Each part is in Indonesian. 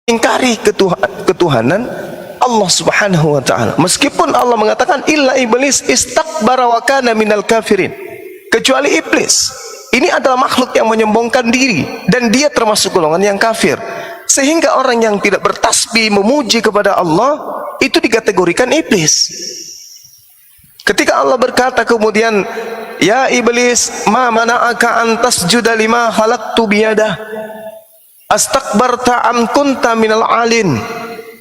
mengingkari ketuhanan Allah Subhanahu wa taala. Meskipun Allah mengatakan illa iblis istakbara wa kana minal kafirin. Kecuali iblis. Ini adalah makhluk yang menyombongkan diri dan dia termasuk golongan yang kafir. Sehingga orang yang tidak bertasbih memuji kepada Allah itu dikategorikan iblis. Ketika Allah berkata kemudian, ya iblis, ma mana'aka an tasjuda lima khalaqtu biyadah astakbarta am kunta minal alin.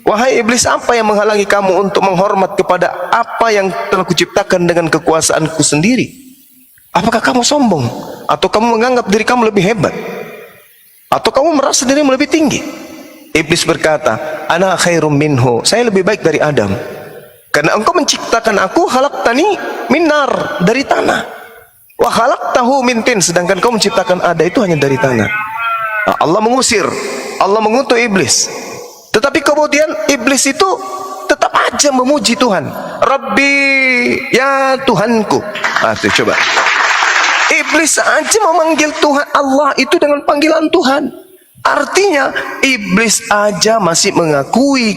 Wahai iblis, apa yang menghalangi kamu untuk menghormat kepada apa yang telah kuciptakan dengan kekuasaanku sendiri? Apakah kamu sombong? Atau kamu menganggap diri kamu lebih hebat? Atau kamu merasa dirimu lebih tinggi? Iblis berkata, ana khairum minhu, saya lebih baik dari Adam. Karena engkau menciptakan aku, khalaqtani min nar, dari tanah. Wa khalaqtahu min tin, sedangkan kau menciptakan Adam itu hanya dari tanah. Nah, Allah mengusir, Allah mengutuk iblis. Tetapi kemudian iblis itu tetap aja memuji Tuhan. Rabbi, ya Tuhanku. Nah, tuh, coba. Iblis aja memanggil Tuhan Allah itu dengan panggilan Tuhan. Artinya iblis aja masih mengakui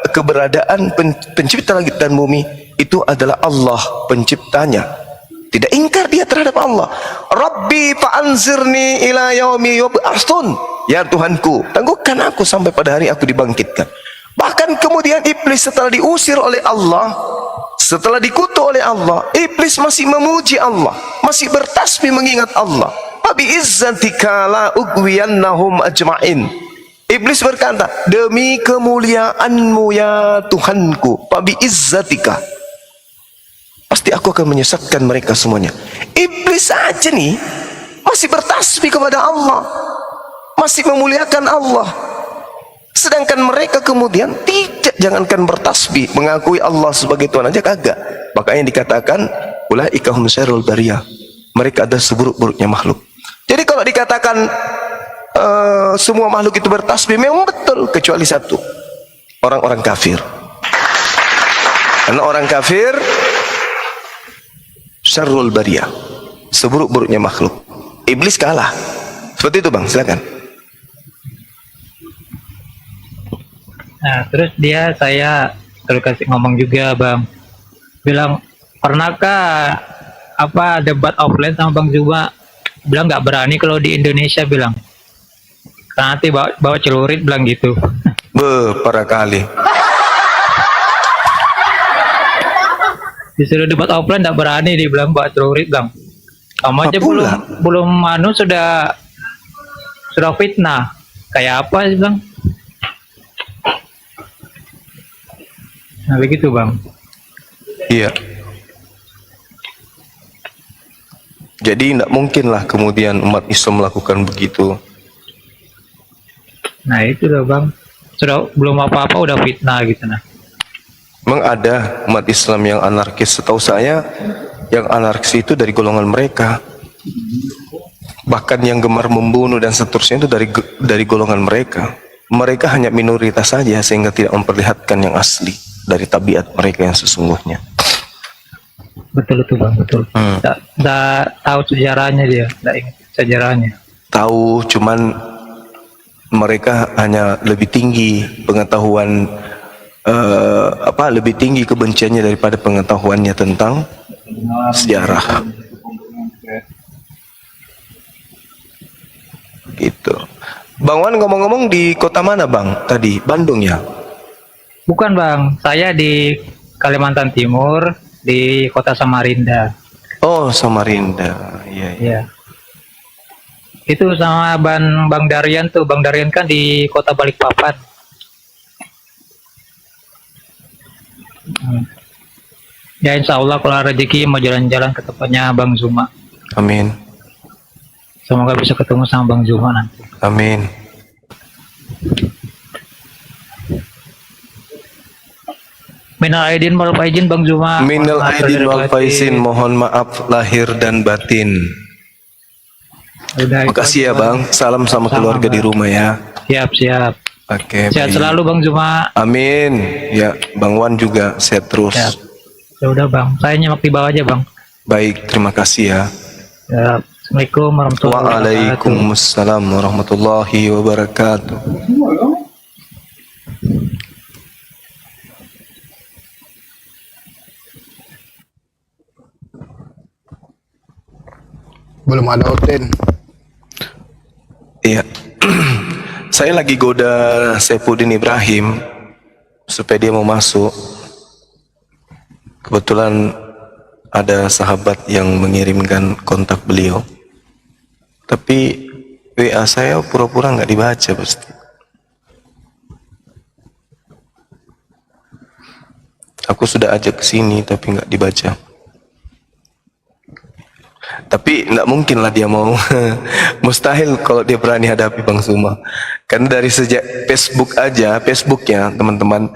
keberadaan pencipta langit dan bumi itu adalah Allah penciptanya. Tidak ingkar dia terhadap Allah. Rabbi fa'anzirni ila yaumi yub'atsun. Ya Tuhanku, tangguhkan aku sampai pada hari aku dibangkitkan. Bahkan kemudian iblis setelah diusir oleh Allah, setelah dikutuk oleh Allah, iblis masih memuji Allah, masih bertasbih mengingat Allah. Fabi izzatika la ugwiyannahum ajma'in. Iblis berkata, demi kemuliaanmu ya Tuhanku, fabi izzatika, pasti aku akan menyesatkan mereka semuanya. Iblis saja nih masih bertasbih kepada Allah, masih memuliakan Allah. Sedangkan mereka kemudian tidak, jangankan bertasbih, mengakui Allah sebagai Tuhan aja kagak. Makanya dikatakan ulaika hum syarrul bariyah. Mereka adalah seburuk-buruknya makhluk. Jadi kalau dikatakan semua makhluk itu bertasbih, memang betul kecuali satu, orang-orang kafir. Karena orang kafir syarrul bariyah, seburuk-buruknya makhluk. Iblis kalah. Seperti itu, Bang, silakan. Nah, terus saya terus kasih ngomong juga, Bang. Bilang, pernahkah debat offline sama Bang Zuma? Bilang nggak berani kalau di Indonesia, bilang. Karena nanti bawa celurit, bilang gitu. Para kali. Disuruh debat offline nggak berani, dia bilang bawa celurit, Bang. Kamu aja belum sudah fitnah. Kayak apa sih, Bang? Nah, begitu, Bang. Iya. Jadi tidak mungkinlah kemudian umat Islam melakukan begitu. Nah, itu loh, Bang. Sudah belum apa-apa udah fitnah gitu, nah. Memang ada umat Islam yang anarkis. Setahu saya yang anarkis itu dari golongan mereka. Bahkan yang gemar membunuh dan seterusnya itu dari golongan mereka. Mereka hanya minoritas saja sehingga tidak memperlihatkan yang asli dari tabiat mereka yang sesungguhnya. Betul itu, Bang, betul. Nggak tahu sejarahnya dia, nggak ingat sejarahnya. Tahu, cuman mereka hanya lebih tinggi pengetahuan, lebih tinggi kebenciannya daripada pengetahuannya tentang sejarah. Gitu. Bang Wan ngomong-ngomong di kota mana, Bang? Tadi Bandung ya? Bukan, Bang, saya di Kalimantan Timur, di kota Samarinda. Oh, Samarinda. Iya, iya. Ya. Itu sama Bang Darian tuh. Bang Darian kan di kota Balikpapan. Ya, insya Allah kalau rezeki mau jalan-jalan ke tempatnya Bang Zuma. Amin. Semoga bisa ketemu sama Bang Zuma nanti. Amin. Minal aidin wal faizin, Bang Zuma. Minal aidin wal faizin, mohon maaf lahir dan batin. Makasih ya, Bang. Salam sama keluarga di rumah ya. Siap. Oke. Sehat selalu, Bang Zuma. Amin. Ya, Bang Wan juga sehat terus. Siap. Ya udah, Bang. Saya nyimak di bawah aja, Bang. Baik, terima kasih ya. Ya. Assalamualaikum warahmatullahi wabarakatuh. Waalaikumsalam warahmatullahi wabarakatuh. Belum ada Oten. Iya. Saya lagi goda Saifuddin Ibrahim supaya dia mau masuk. Kebetulan ada sahabat yang mengirimkan kontak beliau. Tapi WA saya pura-pura nggak dibaca pasti. Aku sudah ajak ke sini tapi nggak dibaca. Tapi nggak mungkin lah dia mau. Mustahil kalau dia berani hadapi Bang Suma. Karena dari sejak Facebook aja, Facebooknya teman-teman.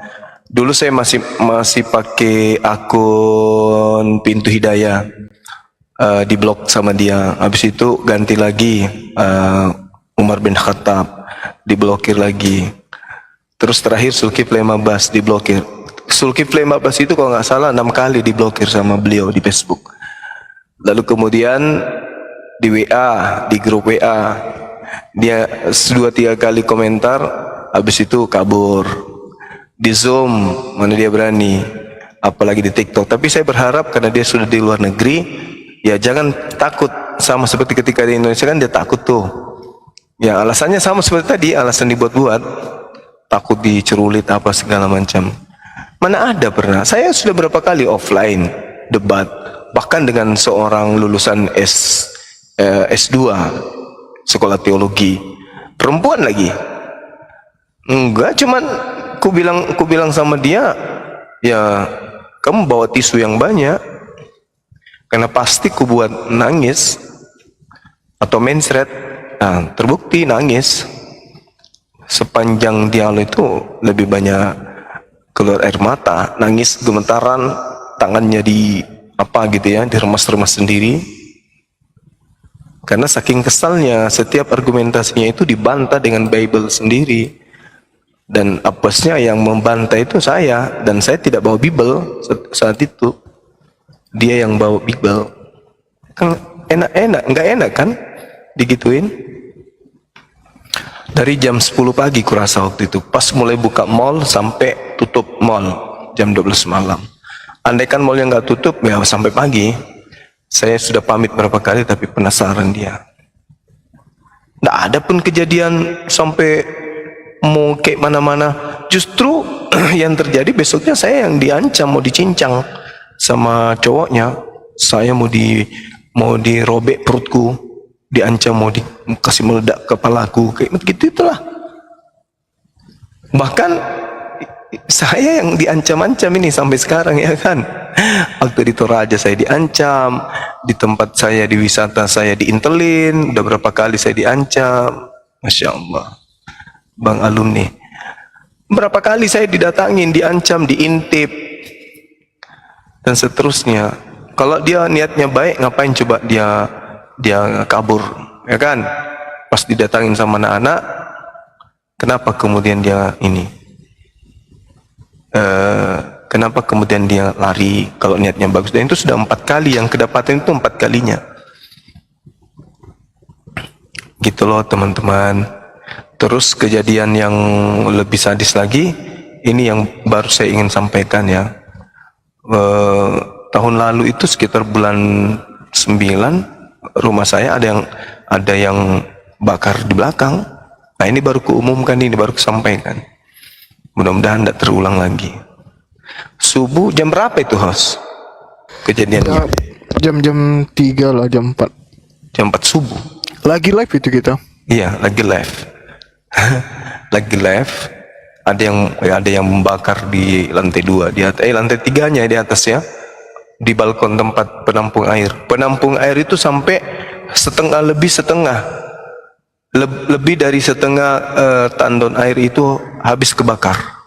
Dulu saya masih pakai akun Pintu Hidayah. Diblok sama dia. Habis itu ganti lagi Umar bin Khattab, diblokir lagi. Terus terakhir Zulkifli Mabas diblokir. Zulkifli Mabas itu kalau nggak salah 6 kali diblokir sama beliau di Facebook. Lalu kemudian di WA, di grup WA, dia 2-3 kali komentar, habis itu kabur. Di Zoom, mana dia berani, apalagi di TikTok. Tapi saya berharap karena dia sudah di luar negeri, ya jangan takut, sama seperti ketika di Indonesia kan dia takut tuh. Ya alasannya sama seperti tadi, alasan dibuat-buat, takut dicerulit apa segala macam. Mana ada pernah, saya sudah berapa kali offline debat, bahkan dengan seorang lulusan S2 sekolah teologi, perempuan lagi. Enggak, cuman ku bilang sama dia, ya kamu bawa tisu yang banyak, karena pasti ku buat nangis atau mensret. Nah, terbukti nangis. Sepanjang dialog itu lebih banyak keluar air mata, nangis gemetaran, tangannya di apa gitu ya, diremas-remas sendiri. Karena saking kesalnya, setiap argumentasinya itu dibantah dengan Bible sendiri. Dan apesnya yang membantah itu saya, dan saya tidak bawa Bible saat itu. Dia yang bawa Bible. Kan enak-enak, enggak enak kan digituin. Dari jam 10 pagi kurasa waktu itu, pas mulai buka mall sampai tutup mall jam 12 malam. Andaikan mallnya nggak tutup, ya sampai pagi. Saya sudah pamit berapa kali, tapi penasaran dia. Nggak ada pun kejadian sampai mau kayak mana-mana. Justru yang terjadi besoknya saya yang diancam, mau dicincang sama cowoknya. Saya mau dirobek perutku, diancam mau dikasih meledak kepalaku, kayak gitu itulah. Bahkan saya yang diancam-ancam ini sampai sekarang ya kan. Waktu di Toraja saya diancam, di tempat saya di wisata saya diintelin, udah berapa kali saya diancam. Masya Allah, Bang alumni, berapa kali saya didatangin, diancam, diintip, dan seterusnya. Kalau dia niatnya baik, ngapain coba dia kabur, ya kan? Pas didatangin sama anak-anak, kenapa kemudian dia ini? Kenapa kemudian dia lari kalau niatnya bagus? Dan itu sudah 4 kali, yang kedapatan itu 4 kalinya. Gitu loh teman-teman. Terus kejadian yang lebih sadis lagi, ini yang baru saya ingin sampaikan ya. Tahun lalu itu sekitar bulan 9, rumah saya ada yang bakar di belakang. Nah ini baru kuumumkan, ini baru kusampaikan. Mudah-mudahan tidak terulang lagi. Subuh jam berapa itu, host? Kejadiannya? Jam 3 lah, jam 4. Jam 4 subuh. Lagi live itu kita. Iya, lagi live. Lagi live. Ada yang membakar di lantai 2, lantai 3-nya di atas ya. Di balkon tempat penampung air. Penampung air itu sampai lebih dari setengah tandon air itu habis kebakar.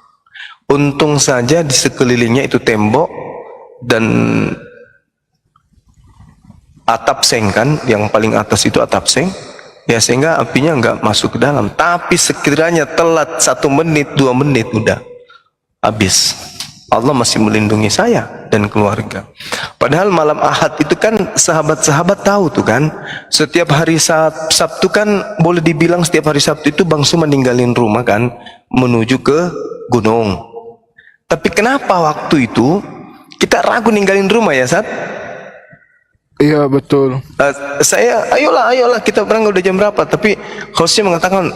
Untung saja di sekelilingnya itu tembok dan atap seng kan, yang paling atas itu atap seng, ya sehingga apinya nggak masuk ke dalam. Tapi sekiranya telat 1 menit 2 menit udah habis. Allah masih melindungi saya dan keluarga. Padahal malam Ahad itu kan sahabat-sahabat tahu tuh kan, setiap hari Sabtu kan boleh dibilang setiap hari Sabtu itu Bang Su meninggalin rumah kan, menuju ke gunung. Tapi kenapa waktu itu kita ragu ninggalin rumah ya Sat? Iya betul. Saya, ayolah kita berangkat udah jam berapa? Tapi hostnya mengatakan,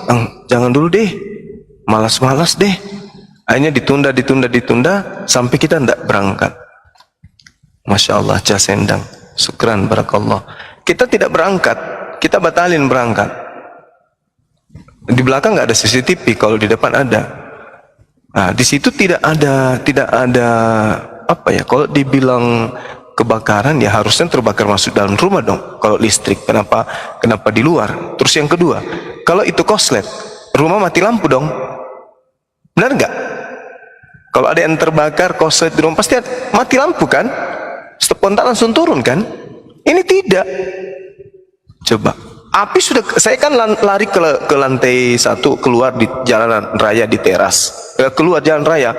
jangan dulu deh, malas-malas deh. Akhirnya ditunda sampai kita tidak berangkat. Masya Allah, jasendang. Syukran, barakallah. Kita tidak berangkat, kita batalin berangkat. Di belakang nggak ada CCTV, kalau di depan ada. Nah, di situ tidak ada apa ya? Kalau dibilang kebakaran ya harusnya terbakar masuk dalam rumah dong. Kalau listrik, kenapa di luar? Terus yang kedua, kalau itu koslet, rumah mati lampu dong. Benar nggak? Kalau ada yang terbakar koslet di rumah pasti mati lampu kan? Spontan langsung turun kan? Ini tidak. Coba, api sudah, saya kan lari ke lantai 1, keluar di jalan raya di teras, keluar jalan raya,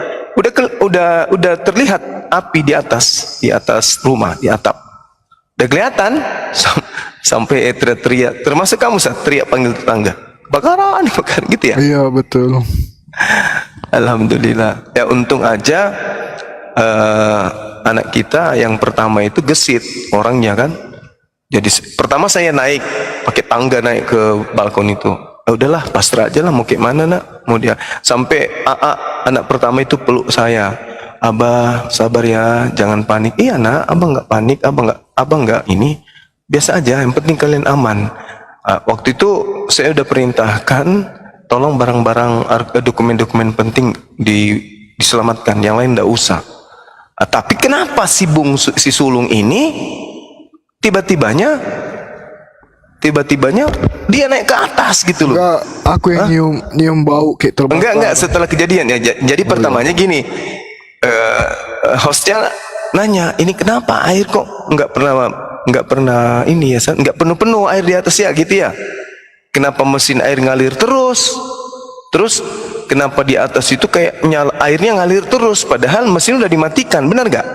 udah terlihat api di atas rumah, di atap, udah kelihatan. Sampai teriak, termasuk kamu saat teriak panggil tetangga, kebakaran gitu ya. Iya betul. Alhamdulillah ya, untung aja anak kita yang pertama itu gesit orangnya kan. Jadi pertama saya naik pakai tangga naik ke balkon itu. Udahlah pasrah aja lah, mau kayak mana nak, mau dia. Sampai anak pertama itu peluk saya. Abah sabar ya, jangan panik. Iya nak, abang nggak panik, abang nggak ini, biasa aja. Yang penting kalian aman. Waktu itu saya udah perintahkan, tolong barang-barang dokumen-dokumen penting diselamatkan, yang lain nggak usah. Tapi kenapa si sulung ini tiba-tibanya dia naik ke atas gitu loh. Enggak, aku yang nyium bau kayak terbakar. Enggak, setelah kejadian ya. Jadi pertamanya gini, hostnya nanya, ini kenapa air kok nggak pernah ini ya, nggak penuh air di atas ya gitu ya. Kenapa mesin air ngalir terus kenapa di atas itu kayak airnya ngalir terus, padahal mesin udah dimatikan, benar nggak?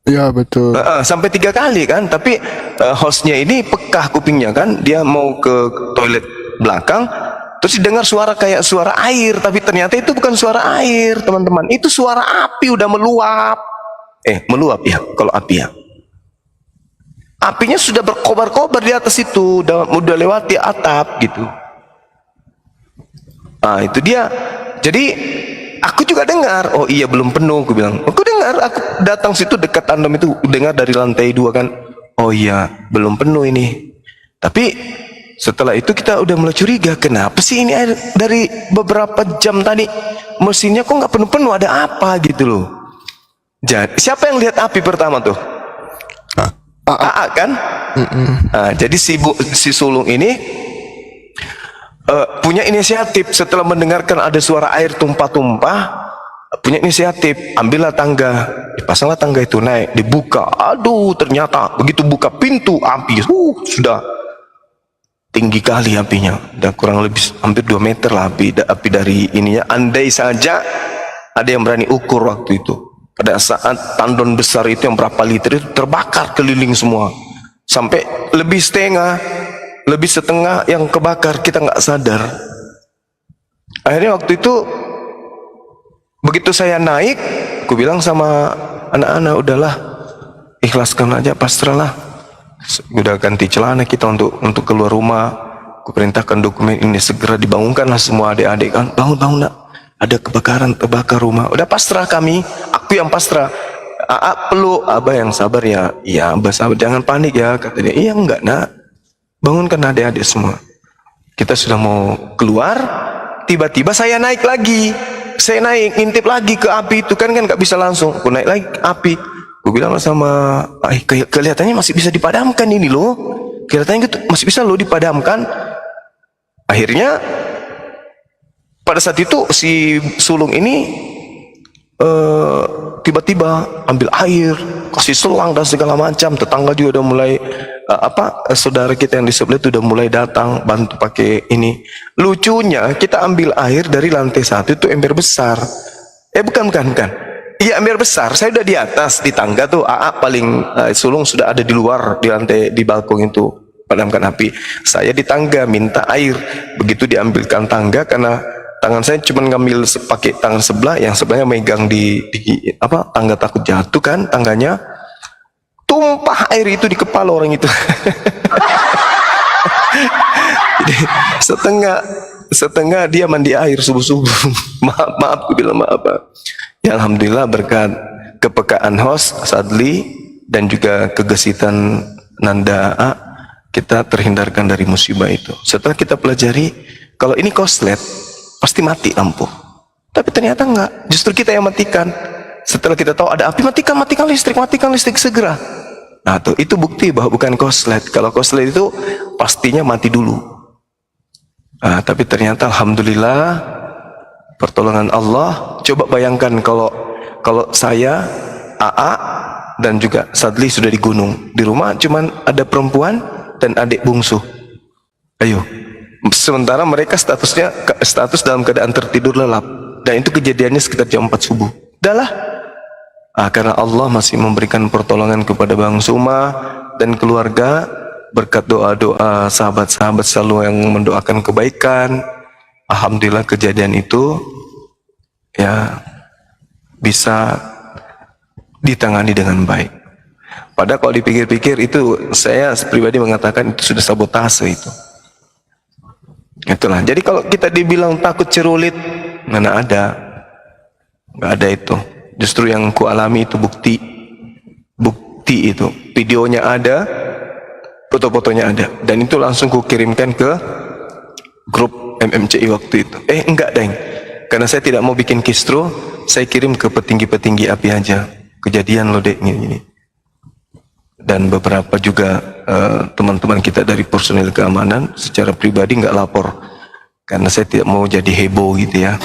Iya betul. Sampai 3 kali kan, tapi hostnya ini pekah kupingnya kan, dia mau ke toilet belakang, terus didengar suara kayak suara air, tapi ternyata itu bukan suara air teman-teman, itu suara api udah meluap. Meluap ya, kalau api ya. Apinya sudah berkobar-kobar di atas itu, udah lewati atap gitu. Nah itu dia. Jadi aku juga dengar, oh iya belum penuh, aku bilang. Aku dengar, aku datang situ dekat tandem itu, dengar dari lantai 2 kan. Oh iya, belum penuh ini. Tapi setelah itu kita udah mulai curiga, kenapa sih ini air dari beberapa jam tadi mesinnya kok nggak penuh-penuh, ada apa gitu loh. Jadi siapa yang lihat api pertama tuh? AA kan? Nah, jadi si sulung ini punya inisiatif setelah mendengarkan ada suara air tumpah-tumpah, punya inisiatif, ambillah tangga, dipasanglah tangga itu, naik, dibuka. Aduh, ternyata begitu buka pintu, api sudah tinggi kali apinya, udah kurang lebih hampir 2 meter lah api dari ininya. Andai saja ada yang berani ukur waktu itu, pada saat tandon besar itu yang berapa liter itu terbakar keliling semua, sampai lebih setengah yang kebakar, kita nggak sadar. Akhirnya waktu itu begitu saya naik, aku bilang sama anak-anak, udahlah ikhlaskan aja, pasrahlah. Udah ganti celana kita untuk keluar rumah. Aku perintahkan dokumen ini segera dibangunkanlah semua adik-adik kan, bangun nak, ada kebakaran, terbakar rumah. Udah pasrah kami, aku yang pasrah. Peluk, abah yang sabar ya. Iya abah sabar, jangan panik ya, kata dia. Iya enggak nak, bangunkan adik-adik semua. Kita sudah mau keluar, tiba-tiba saya naik lagi. Saya naik, ngintip lagi ke api itu kan nggak bisa langsung. Aku naik lagi ke api. Gue bilang sama, kelihatannya masih bisa dipadamkan ini loh. Kelihatannya gitu, masih bisa loh dipadamkan. Akhirnya pada saat itu si sulung ini tiba-tiba ambil air, kasih selang dan segala macam. Tetangga juga udah mulai saudara kita yang di sebelah itu udah mulai datang bantu pakai ini. Lucunya kita ambil air dari lantai 1 itu ember besar. Bukan. Iya ember besar. Saya udah di atas di tangga tuh. Paling sulung sudah ada di luar di lantai di balkon itu padamkan api. Saya di tangga minta air. Begitu diambilkan tangga, karena tangan saya cuma ngambil pakai tangan sebelah, yang sebelahnya megang di tangga takut jatuh kan tangganya. tumpah air itu di kepala orang itu. Jadi setengah dia mandi air subuh-subuh. maaf, aku bilang maaf, Pak. Ya alhamdulillah berkat kepekaan host Sadli dan juga kegesitan Nanda A, kita terhindarkan dari musibah itu. Setelah kita pelajari, kalau ini korslet pasti mati lampu. Tapi ternyata enggak, justru kita yang matikan. Setelah kita tahu ada api, matikan listrik segera. Nah, itu bukti bahwa bukan korslet. Kalau korslet itu pastinya mati dulu. Nah, tapi ternyata alhamdulillah pertolongan Allah. Coba bayangkan kalau saya, AA dan juga Sadli sudah di gunung. Di rumah cuman ada perempuan dan adik bungsu. Ayo. Sementara mereka status dalam keadaan tertidur lelap. Dan itu kejadiannya sekitar jam 4 subuh. Udahlah. Karena Allah masih memberikan pertolongan kepada Bang Suma dan keluarga berkat doa-doa sahabat-sahabat selalu yang mendoakan kebaikan. Alhamdulillah kejadian itu ya bisa ditangani dengan baik. Padahal kalau dipikir-pikir itu saya pribadi mengatakan itu sudah sabotase itu. Itulah. Jadi kalau kita dibilang takut cerulit, mana ada? Nggak ada itu. Justru yang ku alami itu bukti itu. Videonya ada, foto-fotonya ada, dan itu langsung ku kirimkan ke grup MMCI waktu itu. Enggak deng, karena saya tidak mau bikin kistro, saya kirim ke petinggi-petinggi API aja. Kejadian loh dek ini. Dan beberapa juga teman-teman kita dari personil keamanan secara pribadi nggak lapor, karena saya tidak mau jadi heboh gitu ya.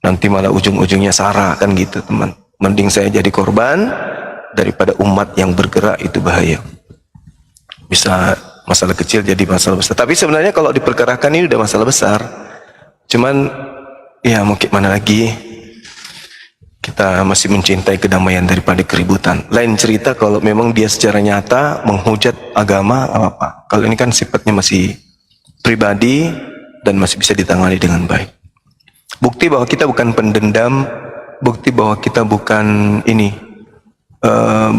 Nanti malah ujung-ujungnya sara kan gitu teman. Mending saya jadi korban daripada umat yang bergerak, itu bahaya. Bisa masalah kecil jadi masalah besar. Tapi sebenarnya kalau diperkarakan ini udah masalah besar. Cuman ya mau gimana lagi, kita masih mencintai kedamaian daripada keributan. Lain cerita kalau memang dia secara nyata menghujat agama apa. Kalau ini kan sifatnya masih pribadi dan masih bisa ditangani dengan baik. Bukti bahwa kita bukan pendendam, bukti bahwa kita bukan ini,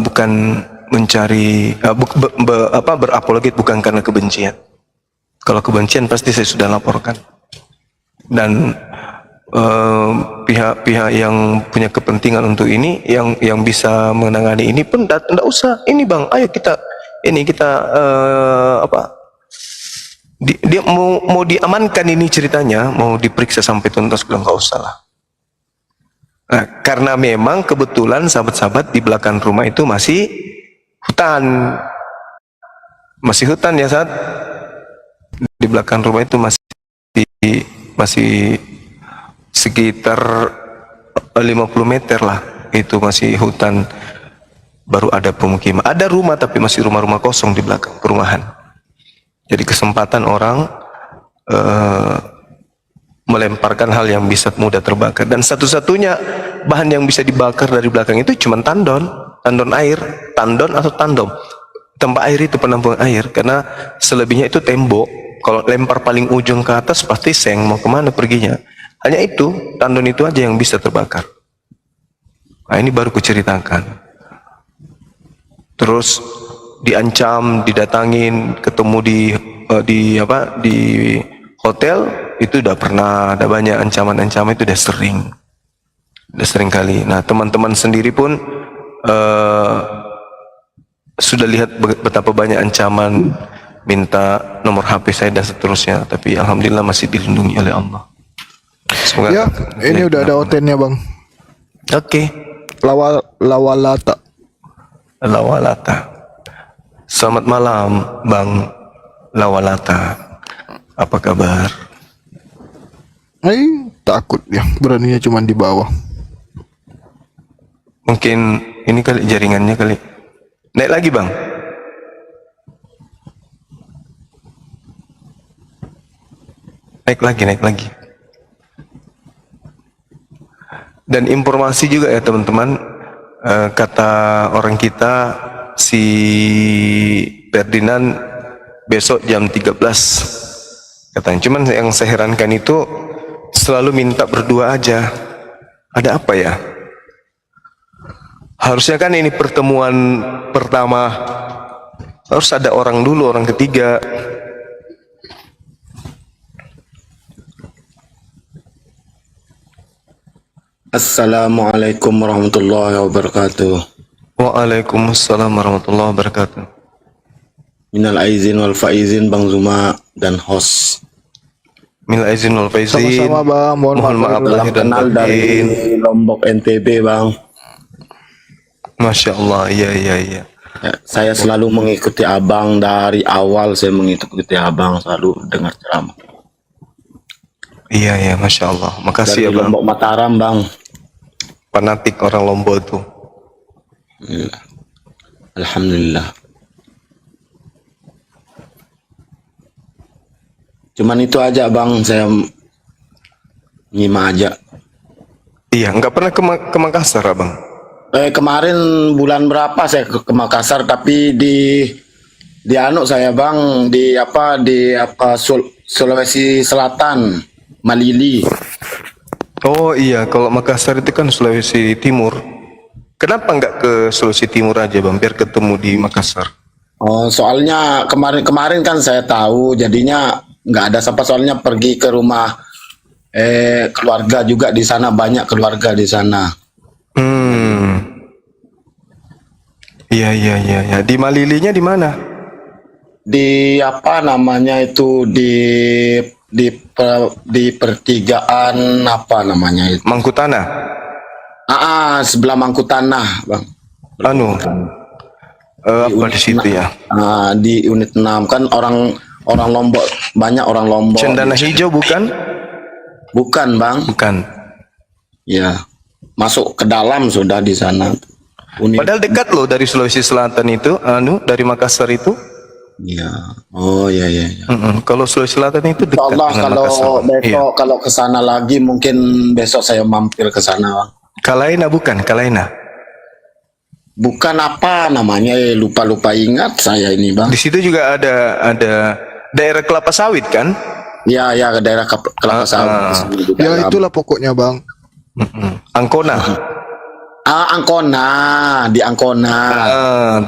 bukan mencari, berapologet bukan karena kebencian. Kalau kebencian pasti saya sudah laporkan. Dan pihak-pihak yang punya kepentingan untuk ini, yang bisa menangani ini pun tidak usah. Ini bang, ayo kita dia mau diamankan ini ceritanya, mau diperiksa sampai tuntas, bilang nggak usah lah. Nah, karena memang kebetulan sahabat-sahabat di belakang rumah itu masih hutan ya saat di belakang rumah itu masih sekitar 50 meter lah, itu masih hutan, baru ada pemukiman, ada rumah tapi masih rumah-rumah kosong di belakang perumahan. Jadi kesempatan orang melemparkan hal yang bisa mudah terbakar, dan satu-satunya bahan yang bisa dibakar dari belakang itu cuma tandon air, tandon atau tandom, tempat air itu, penampung air. Karena selebihnya itu tembok. Kalau lempar paling ujung ke atas pasti seng, mau kemana perginya. Hanya itu, tandon itu aja yang bisa terbakar. Nah ini baru kuceritakan. Terus diancam, didatangin, ketemu di hotel, itu udah pernah, ada banyak ancaman-ancaman, itu udah sering kali. Nah teman-teman sendiri pun sudah lihat betapa banyak ancaman, minta nomor HP saya dan seterusnya, tapi alhamdulillah masih dilindungi oleh Allah. Semoga Ya, ini udah ada hotelnya bang. Oke. Lawalata. Selamat malam Bang Lawalata. Apa kabar? Takut ya, beraninya cuma di bawah. Mungkin ini kali jaringannya kali. Naik lagi bang. Naik lagi. Dan informasi juga ya teman-teman, kata orang kita, si Ferdinand besok jam 13 katanya. Cuman yang saya herankan itu selalu minta berdua aja. Ada apa ya? Harusnya kan ini pertemuan pertama, harus ada orang dulu, orang ketiga. Assalamualaikum warahmatullahi wabarakatuh. Waalaikumsalam warahmatullahi wabarakatuh. Minal aizin wal faizin Bang Zuma dan host. Minal aizin wal faizin. Sama-sama bang, Mohon maaf lahir dan Kenal dari batin. Lombok NTB Bang. Masya Allah, iya iya iya. Ya, saya selalu mengikuti Abang dari awal, saya mengikuti Abang, selalu dengar ceramah. Iya iya, Masya Allah. Makasih Dari ya bang. Lombok Mataram Bang. Fanatik orang Lombok tuh. Ya. Alhamdulillah. Cuman itu aja Bang, saya nyimak aja. Iya, nggak pernah ke Makassar abang. Kemarin bulan berapa saya ke Makassar, tapi di anu saya Bang, di Sulawesi Selatan, Malili. Oh iya, kalau Makassar itu kan Sulawesi Timur. Kenapa nggak ke Sulawesi Timur aja bang, biar ketemu di Makassar? Oh, soalnya kemarin kan saya tahu, jadinya nggak ada siapa, soalnya pergi ke rumah keluarga juga di sana, banyak keluarga di sana. Iya iya iya iya. Di Malilinya di mana? Di apa namanya itu, di pertigaan apa namanya itu? Mangkutana. Sebelah Mangkutanah, Bang. Apa di situ ya? Di unit 6 kan orang Lombok, banyak orang Lombok. Cendana Hijau bukan? Bukan, Bang. Bukan. Ya. Masuk ke dalam sudah di sana. Padahal dekat loh dari Sulawesi Selatan itu, dari Makassar itu. Ya. Oh iya iya. Kalau Sulawesi Selatan itu dekat Insyaallah dengan kalau Makassar. besok Iya. kalau ke sana lagi, mungkin besok saya mampir ke sana, Bang. Kalaina bukan? Kalaina. Bukan apa namanya, lupa ingat saya ini, Bang. Di situ juga ada daerah kelapa sawit kan? Ya ke daerah Kelapa Sawit. Di Ya dalam. itulah pokoknya bang. Angkona. Angkona, di Angkona.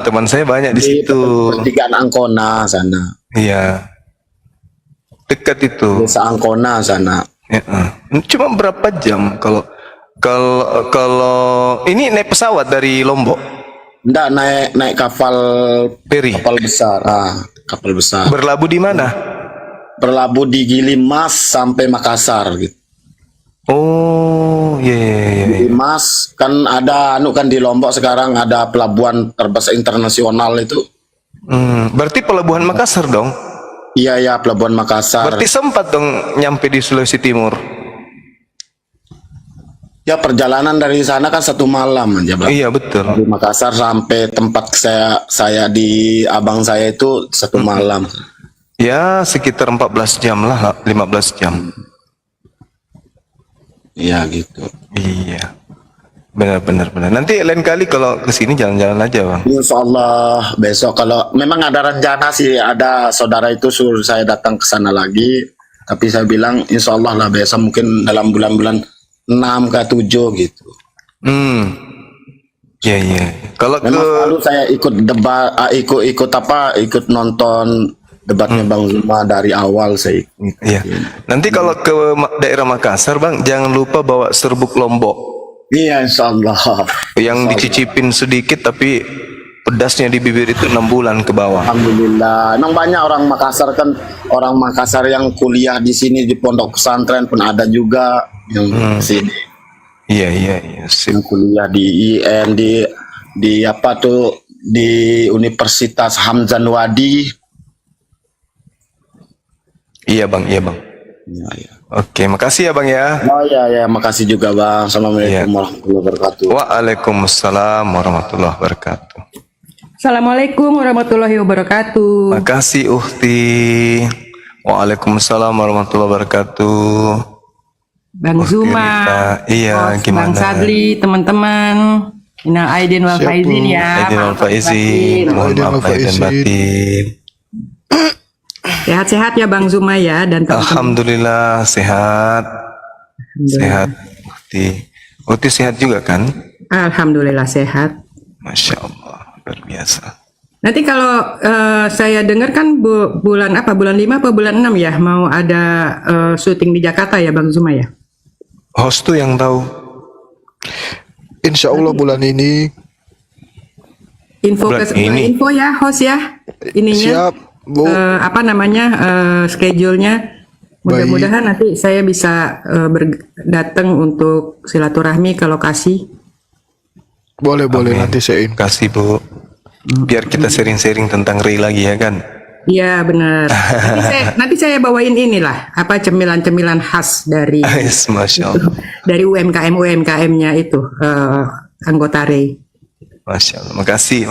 Teman saya banyak di Di situ. pertigaan Angkona sana. Iya. Dekat itu. Desa Angkona sana. Ya, cuma berapa jam kalau ini naik pesawat dari Lombok? Enggak, naik kapal Peri. besar. Kapal besar. Berlabuh di mana? Berlabuh di Gilimas sampai Makassar gitu. Oh, iya iya iya. Gilimas kan ada kan di Lombok sekarang ada pelabuhan terbesar internasional itu. Berarti pelabuhan Makassar dong? Iya, pelabuhan Makassar. Berarti sempat dong nyampe di Sulawesi Timur? Ya perjalanan dari sana kan 1 malam aja, Bang. Iya betul. Dari Makassar sampai tempat saya di abang saya itu 1 malam. Ya sekitar 14 jam lah, 15 jam. Iya gitu. Iya. Benar. Nanti lain kali kalau ke sini jalan-jalan aja, Bang. Insya Allah besok kalau memang ada rencana sih, ada saudara itu suruh saya datang ke sana lagi. Tapi saya bilang insya Allah lah besok, mungkin dalam bulan-bulan 6 ke 7 gitu. Iya. Kalau Memang selalu saya ikut debat, ikut nonton debatnya Bang Zuma dari awal saya. Iya. Nanti kalau ke daerah Makassar, Bang, jangan lupa bawa serbuk Lombok. Iya insya Allah. Yang dicicipin sedikit tapi pedasnya di bibir itu 6 bulan ke bawah. Alhamdulillah. Emang banyak orang Makassar kan, orang Makassar yang kuliah di sini di pondok pesantren pun ada juga yang di sini. Iya. Sip. Yang kuliah di IN, di apa tuh, di Universitas Hamzah Wadi. Iya bang. Iya. Oke, makasih ya bang ya. Oh ya, makasih juga Bang. Assalamualaikum warahmatullahi wabarakatuh. Waalaikumsalam warahmatullahi wabarakatuh. Assalamualaikum warahmatullahi wabarakatuh. Makasih Uhti. Waalaikumsalam warahmatullahi wabarakatuh. Bang Uhti Zuma, Rita. Iya, Bos gimana? Bang Sadli, teman-teman. Minal aidin wal Siap, faizin Bu. ya. Aidin wal maaf faizin. batin. Mohon Aidin maaf wal lahir dan faizin. batin. Sehat-sehat ya Bang Zuma ya dan teman-teman. Alhamdulillah sehat. Sehat Uhti. Uhti sehat juga kan? Alhamdulillah sehat. Masya Allah, luar biasa. Nanti kalau saya dengar kan bulan apa? Bulan 5 apa bulan 6 ya? Mau ada syuting di Jakarta ya Bang Zuma ya? Host tuh yang tahu. Insya Allah bulan ini. Info Bulan ke ini. info ya host ya. Ininya Siap, Bu. apa namanya schedule-nya. Mudah-mudahan nanti saya bisa datang untuk silaturahmi ke lokasi. Boleh Amin. nanti saya in. Kasih Bu. Biar kita sharing-sharing tentang Ray lagi ya kan. Iya benar. Nanti saya bawain inilah apa cemilan-cemilan khas dari Masya Allah. dari UMKM-nya itu anggota Ray. Masya Allah. Makasih.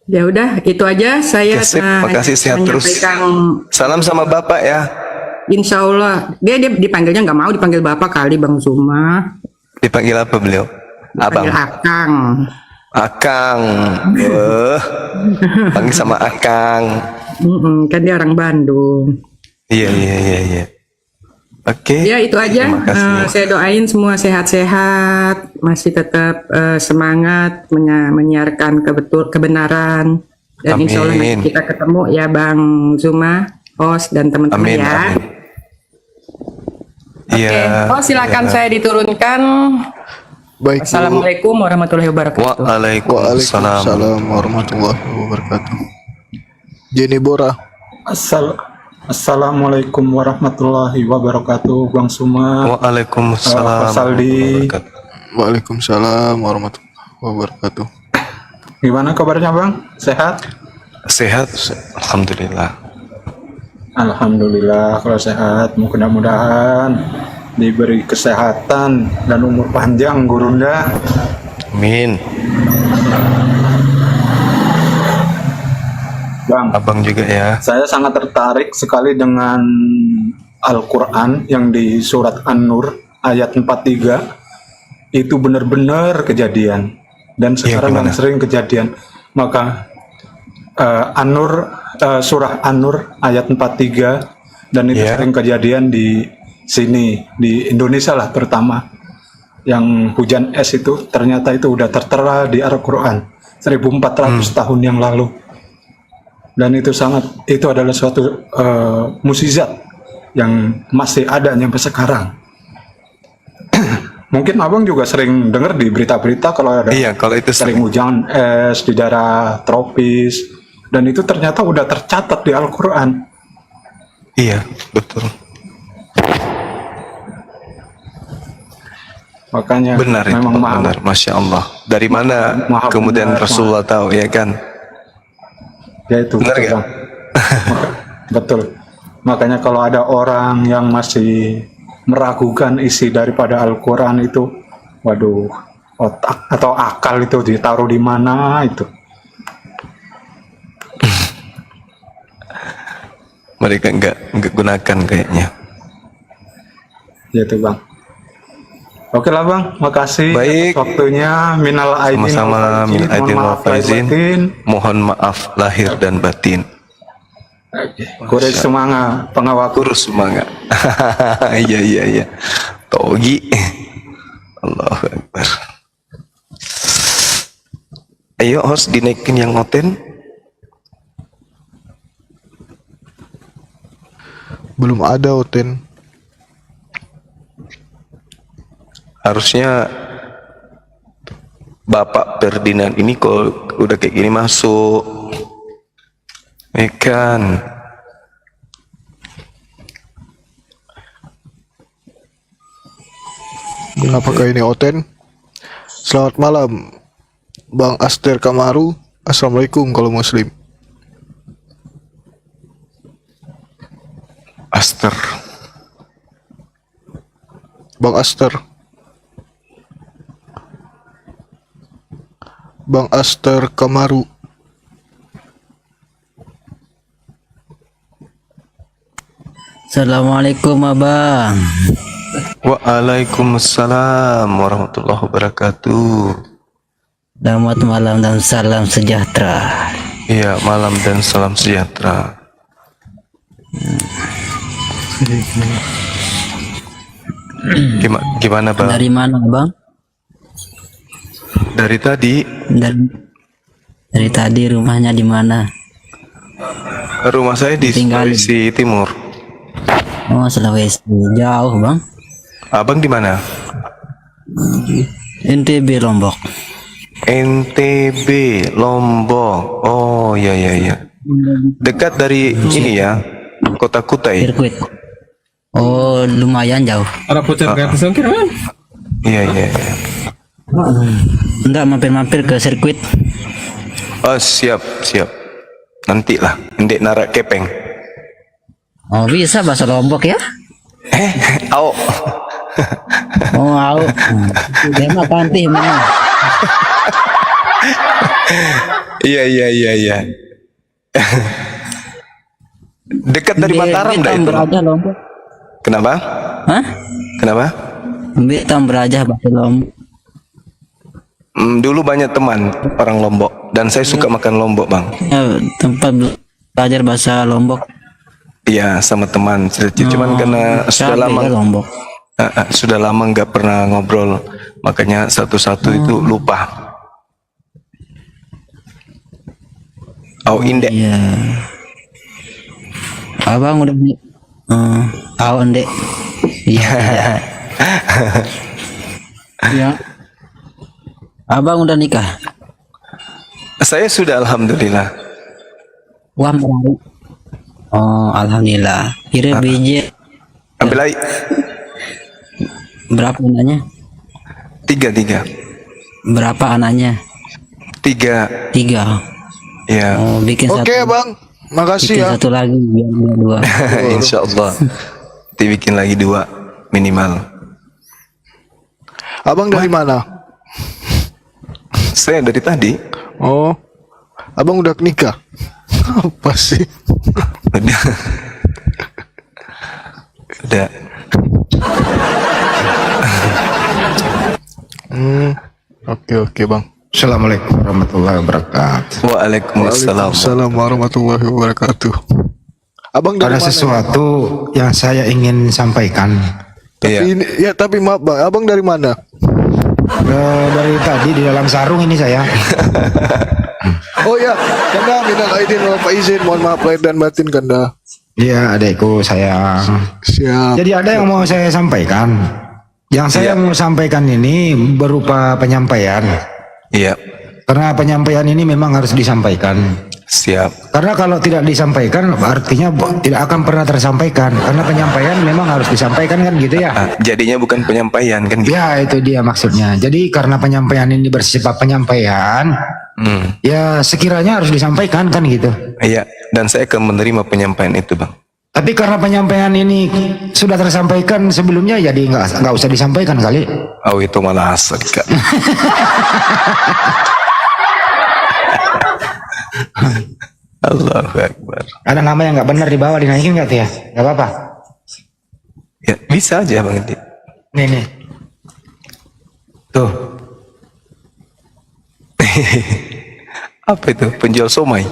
Ya udah itu aja saya Oke, sip. Makasih, sehat terus. menyampaikan. Salam sama Bapak ya. Insya Allah dia dipanggilnya nggak mau dipanggil Bapak kali Bang Zuma. Dipanggil apa beliau? Abang. Dipanggil Akang. Akang. Panggil sama Akang. Kan dia orang Bandung. Iya. Oke. Ya itu aja. Terima kasih. Saya doain semua sehat-sehat, masih tetap semangat menyiarkan kebenaran. Dan insya Allah Amin. nanti kita ketemu ya Bang Zuma, host dan teman-teman Amin. ya. Iya. Oh silakan saya diturunkan. Baik, Bu. Assalamualaikum warahmatullahi wabarakatuh. Waalaikumsalam. Waalaikumsalam warahmatullahi wabarakatuh. Jenny Bora. Assalamualaikum warahmatullahi wabarakatuh, Bang Suma. Waalaikumsalam. Pak Saldi. Waalaikumsalam warahmatullahi wabarakatuh. Gimana kabarnya, Bang? Sehat? Sehat. Alhamdulillah. Alhamdulillah kalau sehat. Mudah-mudahan diberi kesehatan dan umur panjang Gurunda. Amin. Bang, Abang juga ya. saya sangat tertarik sekali dengan Al-Quran yang di surat An-Nur ayat 43. Itu benar-benar kejadian dan sekarang gimana? yang sering kejadian. Maka surah An-Nur ayat 43 dan itu Iya. sering kejadian di sini di Indonesia lah terutama, yang hujan es itu ternyata itu udah tertera di Al-Quran 1400 tahun yang lalu. Dan itu adalah suatu mukjizat yang masih ada sampai sekarang. Mungkin abang juga sering dengar di berita-berita kalau ada Iya, kalau itu sering sering. hujan es di daerah tropis, dan itu ternyata udah tercatat di Al-Quran. Iya, betul. Makanya Benar itu, memang mahal. benar. Masya Allah. Dari mana Maha kemudian benar, Rasulullah tahu ya kan? Ya itu Benar betul, nggak? Bang. Betul. Makanya kalau ada orang yang masih meragukan isi daripada Al-Quran itu, waduh, otak atau akal itu ditaruh di mana itu? Mereka nggak gunakan kayaknya. Gitu Bang. Oke lah Bang, makasih Baik. atas waktunya. Minal aidin Sama-sama wal min faizin. Mohon aidin wal maaf lahir faizin. batin. Mohon maaf lahir dan batin. Kurang semangat pengawal. Kurus semangat. Iya. Togi. Allahu Akbar. Ayo host dinaikin yang oten. Belum ada Oten. Harusnya Bapak Ferdinand ini kalau udah kayak gini masuk. Ikan. Apakah ini Oten? Selamat malam, Bang Aster Kamaru. Assalamualaikum kalau Muslim. Aster. Bang Aster. Bang Aster Kamaru. Assalamualaikum abang. Waalaikumsalam warahmatullahi wabarakatuh. Selamat malam dan salam sejahtera. Iya, malam dan salam sejahtera. Gimana Bang? Dari mana bang? Dari tadi Dari tadi rumahnya di mana? rumah saya di Tinggal. Sulawesi Timur. Oh, Sulawesi. Jauh, Bang. Abang di mana? NTB Lombok. NTB Lombok. Oh iya iya iya. Dekat dari ini ya, Kota Kutai. Sirkuit. Oh, lumayan jauh. Ada putar ke atas kan? Iya iya. Iya. Enggak mampir-mampir ke sirkuit. Oh siap siap. Nanti lah, ndek narak kepeng. Oh, bisa bahasa Lombok ya? Au. Oh, au. Dia mah pantih mana? Iya iya iya iya. Dekat dari Mataram dah Bitam itu. beraja Lombok. Kenapa? Hah? Kenapa? Bitam beraja bahasa Lombok. Dulu banyak teman orang Lombok dan saya suka makan Lombok, Bang. Ya, tempat belajar bahasa Lombok. Iya, sama teman. Cuman karena sudah Capek lama ya Lombok. sudah lama nggak pernah ngobrol, makanya satu-satu itu lupa. Au indek. Iya. Abang udah au ndek. Iya. Ya. Abang udah nikah? Saya sudah alhamdulillah. Wah, menarik. Oh, alhamdulillah. Kira biji Ambil lagi. berapa anaknya? Tiga. Berapa anaknya? Tiga. 3. Ya. Oh, bikin Oke, satu. Bang. Makasih Bikin ya. satu lagi biar ada 2. Insya Allah. Dibikin lagi 2 minimal. Abang dari mana? Saya dari tadi. Oh. Abang udah nikah? Apa sih? Udah. Udah. Oke, Bang. Assalamualaikum warahmatullahi wabarakatuh. Waalaikumsalam. Assalamualaikum warahmatullahi wabarakatuh. Abang dari Ada mana? sesuatu yang saya ingin sampaikan. Iya. Tapi maaf, Bang. Abang dari mana? Dari tadi di dalam sarung ini saya. Oh ya, Kanda minal aidin wal faizin. Mohon maaf lahir dan batin, Kanda. Iya, adekku sayang. Siap. Jadi ada yang mau saya sampaikan. Yang saya mau sampaikan ini berupa penyampaian. Iya. Karena penyampaian ini memang harus disampaikan. Siap. Karena kalau tidak disampaikan artinya tidak akan pernah tersampaikan. Karena penyampaian memang harus disampaikan kan gitu ya. Jadinya bukan penyampaian kan gitu. Ya itu dia maksudnya. Jadi karena penyampaian ini bersifat penyampaian, ya sekiranya harus disampaikan kan gitu. Iya. Dan saya akan menerima penyampaian itu, Bang. Tapi karena penyampaian ini sudah tersampaikan sebelumnya, jadi nggak usah disampaikan kali. Oh itu malah asal Kak. Allahu Akbar. Ada nama yang nggak benar di bawah, dinaikin nggak tuh ya? Nggak apa-apa. Ya, bisa aja Bang Edi. Nih. Tuh. Apa itu? Penjual somai.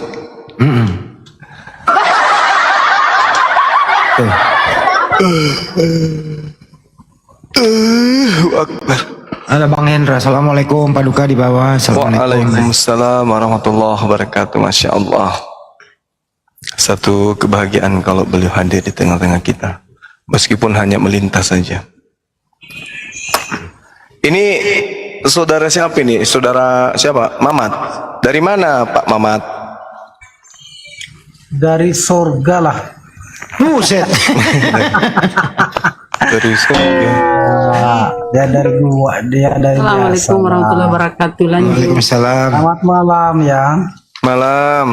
Akbar. Ada Bang Hendra. Assalamualaikum. Paduka di bawah. Assalamualaikum. Waalaikumsalam warahmatullahi wabarakatuh. Masya Allah. Satu kebahagiaan kalau beliau hadir di tengah-tengah kita, meskipun hanya melintas saja. Ini saudara siapa ini? Saudara siapa? Mamat. Dari mana Pak Mamat? Dari surga lah. Buset. Dari surga. Dia dari gua, dia dari Assalamualaikum warahmatullahi wabarakatuh. Lanjut. Waalaikumsalam. Selamat malam ya. Malam.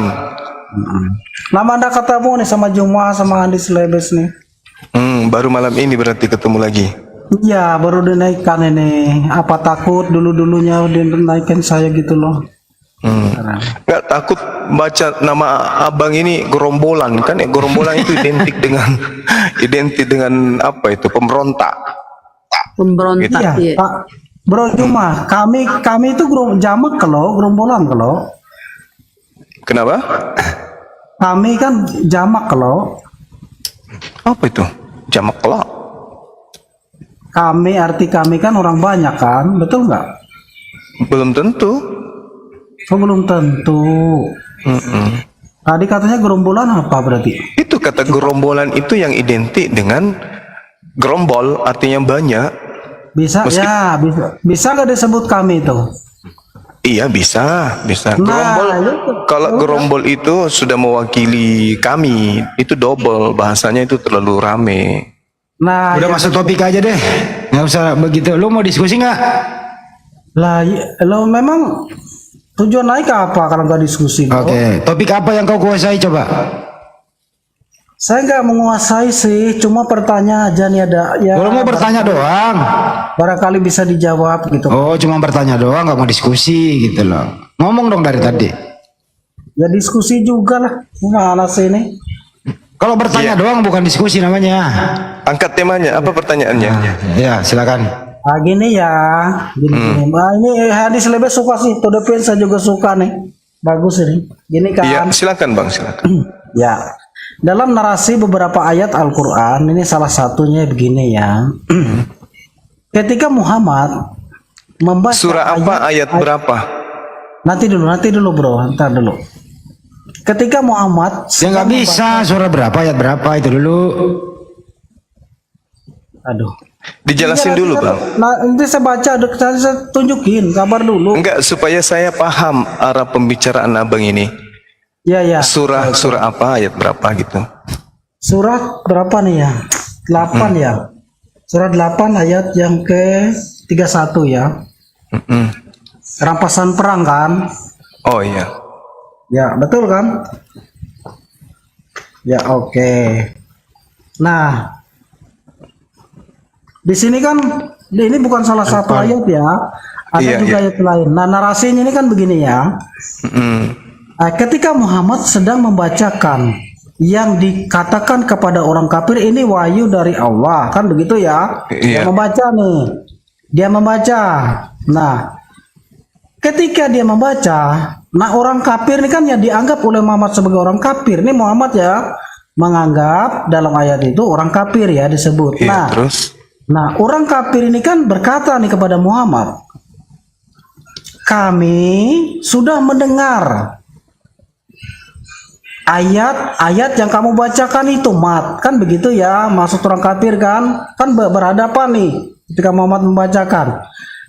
Lama anda ketemu nih sama Juma sama Andi Slebes nih. Baru malam ini berarti ketemu lagi. Iya, baru dinaikkan ini. Apa takut dulu-dulunya dinaikkan saya gitu loh. Nggak takut baca nama abang ini gerombolan kan? Gerombolan itu identik dengan apa itu? Pemberontak. Pemberontak Iya, ya. Pak. Bro Juma, kami itu jamak kalau gerombolan kalau. Kenapa? Kami kan jamak kalau. Apa itu? Jamak kelak. Arti kami kan orang banyak kan, betul nggak? Belum tentu. Oh, belum tentu. Tadi katanya gerombolan apa berarti? Itu kata gerombolan itu yang identik dengan gerombol, artinya banyak. Bisa ya, bisa nggak disebut kami itu? Iya bisa. Nah, Gerombol, itu. kalau gerombol itu sudah mewakili kami, itu double, bahasanya itu terlalu rame. Nah, Udah masuk topik aja deh. Nggak usah begitu. Lu mau diskusi nggak? lah, lo memang tujuan naik apa kalau nggak diskusi? Bro? Oke. Topik apa yang kau kuasai coba? Saya nggak menguasai sih, cuma bertanya aja nih ada ya. Kalau mau bertanya doang. Barangkali bisa dijawab gitu. Oh, cuma bertanya doang, nggak mau diskusi gitu loh. Ngomong dong dari tadi. Ya diskusi juga lah. Gimana sih ini? Kalau bertanya doang bukan diskusi namanya. Angkat temanya, apa pertanyaannya? Ya, silakan. Ah gini ya, gini. Nah, ini hadis lebih suka sih. To the point saya juga suka nih. Bagus ini. Gini kan. Iya, silakan Bang, silakan. Ya. Dalam narasi beberapa ayat Al-Quran, ini salah satunya begini ya. Ketika Muhammad membaca Surah apa, ayat berapa? Nanti dulu bro, ntar dulu. Ketika Muhammad Ya nggak bisa. Surah berapa, ayat berapa itu dulu. Aduh. Dijelasin Iya, dulu nanti Bang. Nanti saya baca, saya tunjukin, kabar dulu. Enggak, supaya saya paham arah pembicaraan Abang ini. Ya ya. Surah apa, ayat berapa gitu. Surah berapa nih ya? 8 ya. Surah 8 ayat yang ke 31 ya. Rampasan perang kan? Oh iya. Ya, betul kan? Ya, oke. Nah, di sini kan ini bukan salah satu ayat ya. Ada Iya, juga iya. ayat lain. Nah, narasinya ini kan begini ya. Ketika Muhammad sedang membacakan yang dikatakan kepada orang kafir ini wahyu dari Allah, kan begitu ya? Dia Iya. membaca nih. Dia membaca. Nah, ketika dia membaca, nah orang kafir ini kan yang dianggap oleh Muhammad sebagai orang kafir. Ini Muhammad ya menganggap dalam ayat itu orang kafir ya disebut. Iya, terus? Nah, orang kafir ini kan berkata nih kepada Muhammad, kami sudah mendengar ayat-ayat yang kamu bacakan itu, Mat. Kan begitu ya, maksud orang kafir kan berhadapan nih ketika Muhammad membacakan.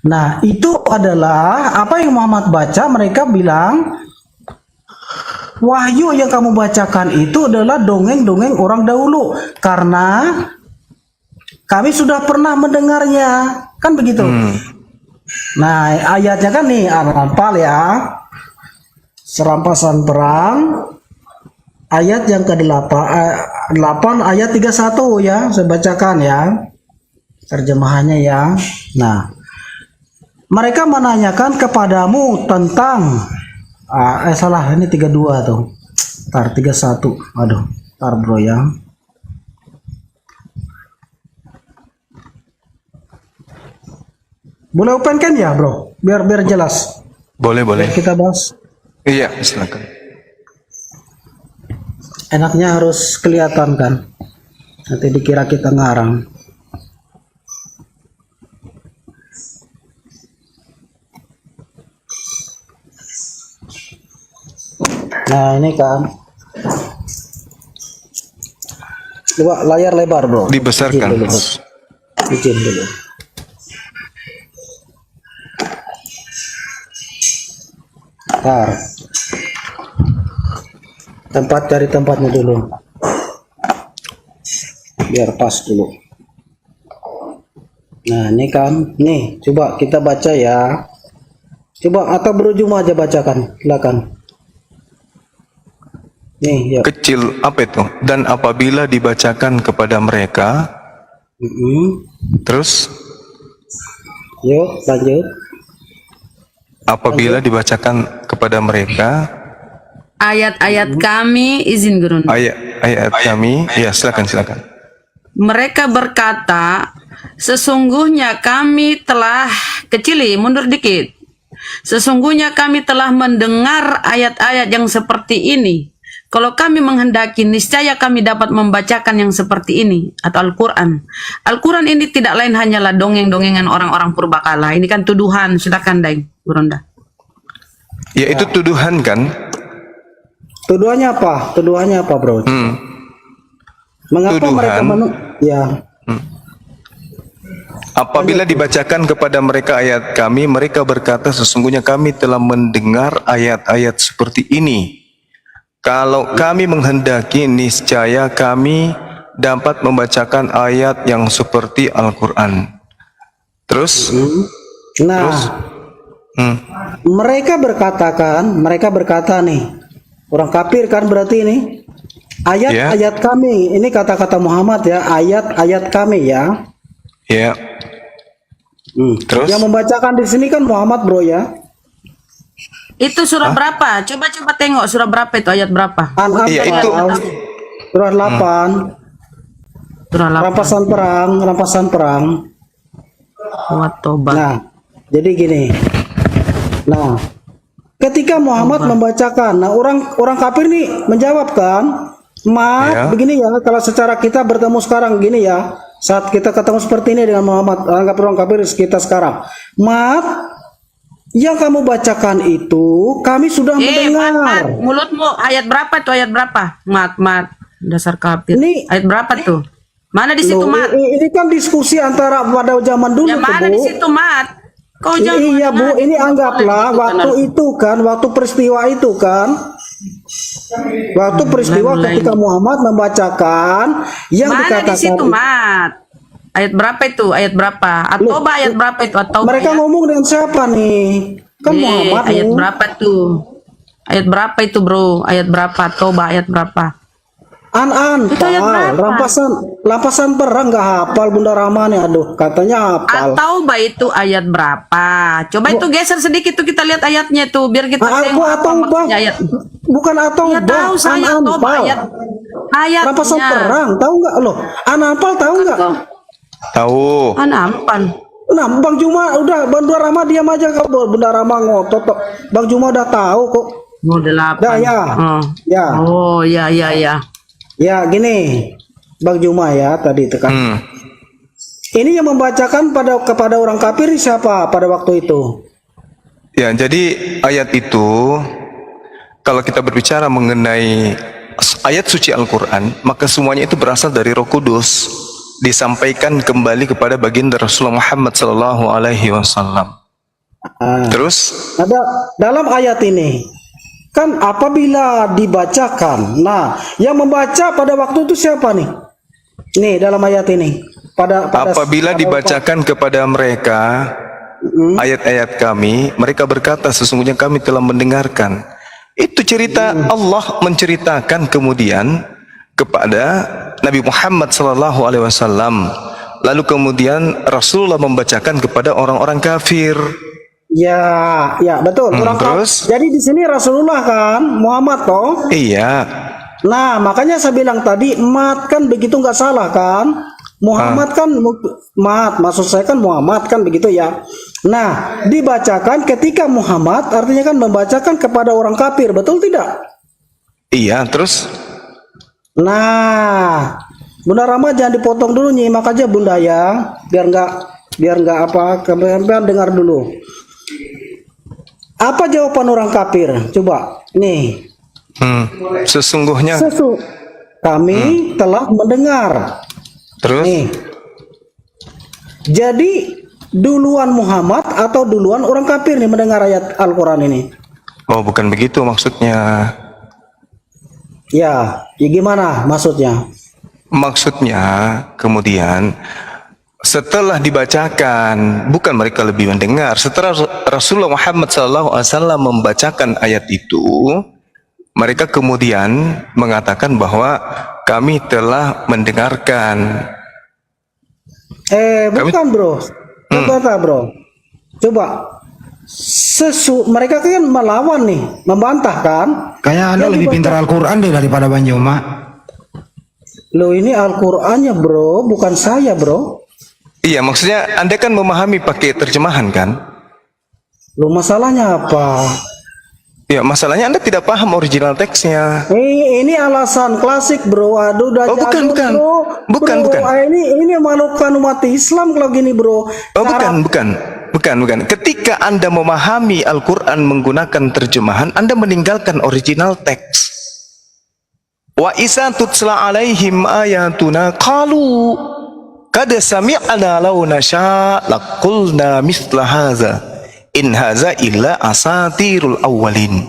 Nah, itu adalah apa yang Muhammad baca, mereka bilang wahyu yang kamu bacakan itu adalah dongeng-dongeng orang dahulu karena kami sudah pernah mendengarnya. Kan begitu. Nah, ayatnya kan nih Al-Anfal ya. Serampasan perang ayat yang ke-8 ayat 31 ya, saya bacakan ya terjemahannya ya. Nah, mereka menanyakan kepadamu tentang salah, ini 32 tuh. Tar 31. Aduh, tar bro ya. Boleh open kan ya, bro? Biar jelas. Boleh. Kita bahas. Iya, silakan. Enaknya harus kelihatan kan. Nanti dikira kita ngarang. Nah, ini kan. Coba layar lebar, bro. Dibesarkan. Izin dulu. Bentar. Cari tempatnya dulu. Biar pas dulu. Nah, ini kan. Nih, coba kita baca ya. Coba atau berujung aja bacakan. Silakan. Nih, ya. Kecil apa itu? Dan apabila dibacakan kepada mereka, terus Yuk, lanjut. apabila dibacakan kepada mereka Ayat-ayat kami izin gurun. ayat kami, ya silakan. Mereka berkata, sesungguhnya kami telah mundur dikit. Sesungguhnya kami telah mendengar ayat-ayat yang seperti ini Kalau kami menghendaki, niscaya kami dapat membacakan yang seperti ini, atau Al-Quran. Al-Quran ini tidak lain hanyalah dongeng-dongengan orang-orang purbakala. Ini kan tuduhan, silakan Dai, Bu Ronda. Ya itu tuduhan kan? Tuduhannya apa? Tuduhannya apa, bro? Mengapa Tuduhan. mereka ya? Apabila dibacakan kepada mereka ayat kami, mereka berkata sesungguhnya kami telah mendengar ayat-ayat seperti ini. Kalau kami menghendaki, niscaya kami dapat membacakan ayat yang seperti Al-Quran. Terus? Nah, mereka berkata nih, orang kafir kan berarti ini. Ayat-ayat kami, ini kata-kata Muhammad ya, ayat-ayat kami ya. Ya. Terus? Yang membacakan di sini kan Muhammad, bro ya. Itu surah berapa? Coba-coba tengok surah berapa itu, ayat berapa? Iya itu. Surah 8. Surah 8. Rampasan perang. Tobat. Nah, jadi gini. Nah, ketika Muhammad membacakan, nah orang kafir nih menjawab kan, begini ya, kalau secara kita bertemu sekarang gini ya, saat kita ketemu seperti ini dengan Muhammad, orang kafir kita sekarang, yang kamu bacakan itu kami sudah mendengar. Mat, mulutmu ayat berapa tuh, ayat berapa? Mat, dasar kafir. Ini ayat berapa tuh? Mana di situ, Mat? Ini kan diskusi antara pada zaman dulu, Ya mana Bu. di situ, Mat? Kau jangan. Iya, Bu, ini anggaplah waktu itu kan, waktu peristiwa itu kan. Waktu peristiwa ketika Muhammad membacakan yang Mana dikatakan di situ, Mat? Ayat berapa itu? Ayat berapa? Atau ayat berapa itu? Atau mereka ngomong dengan siapa nih? Kan Muhammad ayat nih. berapa tuh? Ayat berapa itu, Bro? Ayat berapa? Toba ayat berapa? Anfal, rampasan perang nggak hafal Bunda Rahmani, aduh katanya hafal. Atau itu ayat berapa? Coba itu geser sedikit tuh kita lihat ayatnya tuh biar kita tengok apa maksudnya ayat. Bukan atau Ya tahu saya Toba ayat rampasan perang, tahu nggak lo? Anfal tahu nggak? Tahu. Anfal. Nah, Bang Juma udah, Bunda Rama diam aja kok, Bunda Rama ngotot kok. Bang Juma udah tahu kok. Oh, 8. Ya. Ya. Oh, ya. Ya, gini. Bang Juma ya tadi tekan. Ini yang membacakan kepada orang kafir siapa pada waktu itu? Ya, jadi ayat itu kalau kita berbicara mengenai ayat suci Al-Quran, maka semuanya itu berasal dari Roh Kudus, disampaikan kembali kepada baginda Rasulullah Muhammad SAW. Terus? Ada dalam ayat ini kan apabila dibacakan, nah yang membaca pada waktu itu siapa nih? Nih dalam ayat ini. Apabila dibacakan kepada mereka ayat-ayat kami, mereka berkata sesungguhnya kami telah mendengarkan. Itu cerita Allah menceritakan kemudian kepada Nabi Muhammad SAW. Lalu kemudian Rasulullah membacakan kepada orang-orang kafir. Ya, betul. Terus? Jadi di sini Rasulullah kan, Muhammad toh? Iya. Nah, makanya saya bilang tadi, mat kan begitu nggak salah kan? Muhammad kan, maksud saya kan Muhammad kan begitu ya. Nah, dibacakan ketika Muhammad, artinya kan membacakan kepada orang kafir, betul tidak? Iya, terus? Nah, Bunda Rama jangan dipotong dulu, nyimak aja Bunda ya, biar nggak apa, kalian dengar dulu. Apa jawaban orang kafir? Coba, nih. Sesungguhnya kami telah mendengar. Terus? Nih. Jadi duluan Muhammad atau duluan orang kafir nih mendengar ayat Al-Quran ini? Oh, bukan begitu maksudnya. Ya gimana maksudnya? Maksudnya kemudian setelah dibacakan, bukan mereka lebih mendengar. Setelah Rasulullah Muhammad SAW membacakan ayat itu, mereka kemudian mengatakan bahwa kami telah mendengarkan. Bukan bro. Coba bro. Coba. Mereka kan melawan nih, membantah kan? Kayak Anda lebih pintar Al-Quran deh daripada Bang Juma. Loh ini Al-Qurannya bro, bukan saya bro. Iya, maksudnya Anda kan memahami pakai terjemahan kan? Loh masalahnya apa? Ya, masalahnya Anda tidak paham original teksnya. Ini alasan klasik bro. Aduh udah Oh, bukan, jago, bukan. bro. Bukan, Bro, bukan. Ini malukan umat Islam kalau gini bro. Oh, bukan. Ketika Anda memahami Al-Quran menggunakan terjemahan, Anda meninggalkan original teks. Wa isa tutsla alaihim ayatuna qalu qad sami'na law nasha laqulna mithla hadza in hadza illa asatirul awwalin.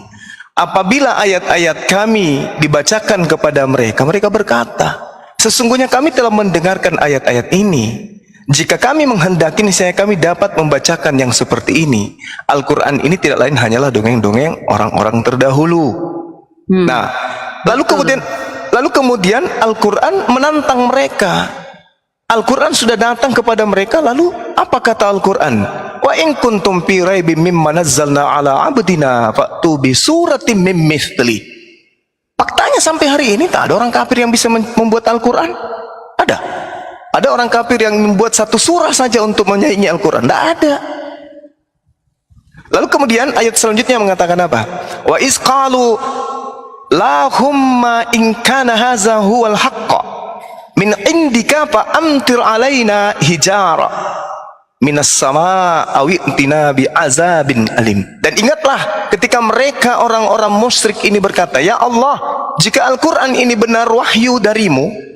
Apabila ayat-ayat kami dibacakan kepada mereka, mereka berkata, sesungguhnya kami telah mendengarkan ayat-ayat ini. Jika kami menghendaki, niscaya kami dapat membacakan yang seperti ini. Al-Quran ini tidak lain hanyalah dongeng-dongeng orang-orang terdahulu. Nah, lalu kemudian Al-Quran menantang mereka. Al-Quran sudah datang kepada mereka, lalu apa kata Al-Quran? Wa in kuntum fi raibim mimma nazzalna ala abdina fa'tu bi suratin mim mithli. Faktanya sampai hari ini tak ada orang kafir yang bisa membuat Al-Quran. Ada orang kafir yang membuat satu surah saja untuk menyaingi Al-Quran. Tidak ada. Lalu kemudian ayat selanjutnya mengatakan apa? Wa iz qalu lahumma in kana hadza huwal haqq min indika fa amtir alaina hijara minas sama awi'tina bi azabin alim. Dan ingatlah ketika mereka orang-orang musyrik ini berkata, ya Allah, jika Al-Quran ini benar wahyu darimu,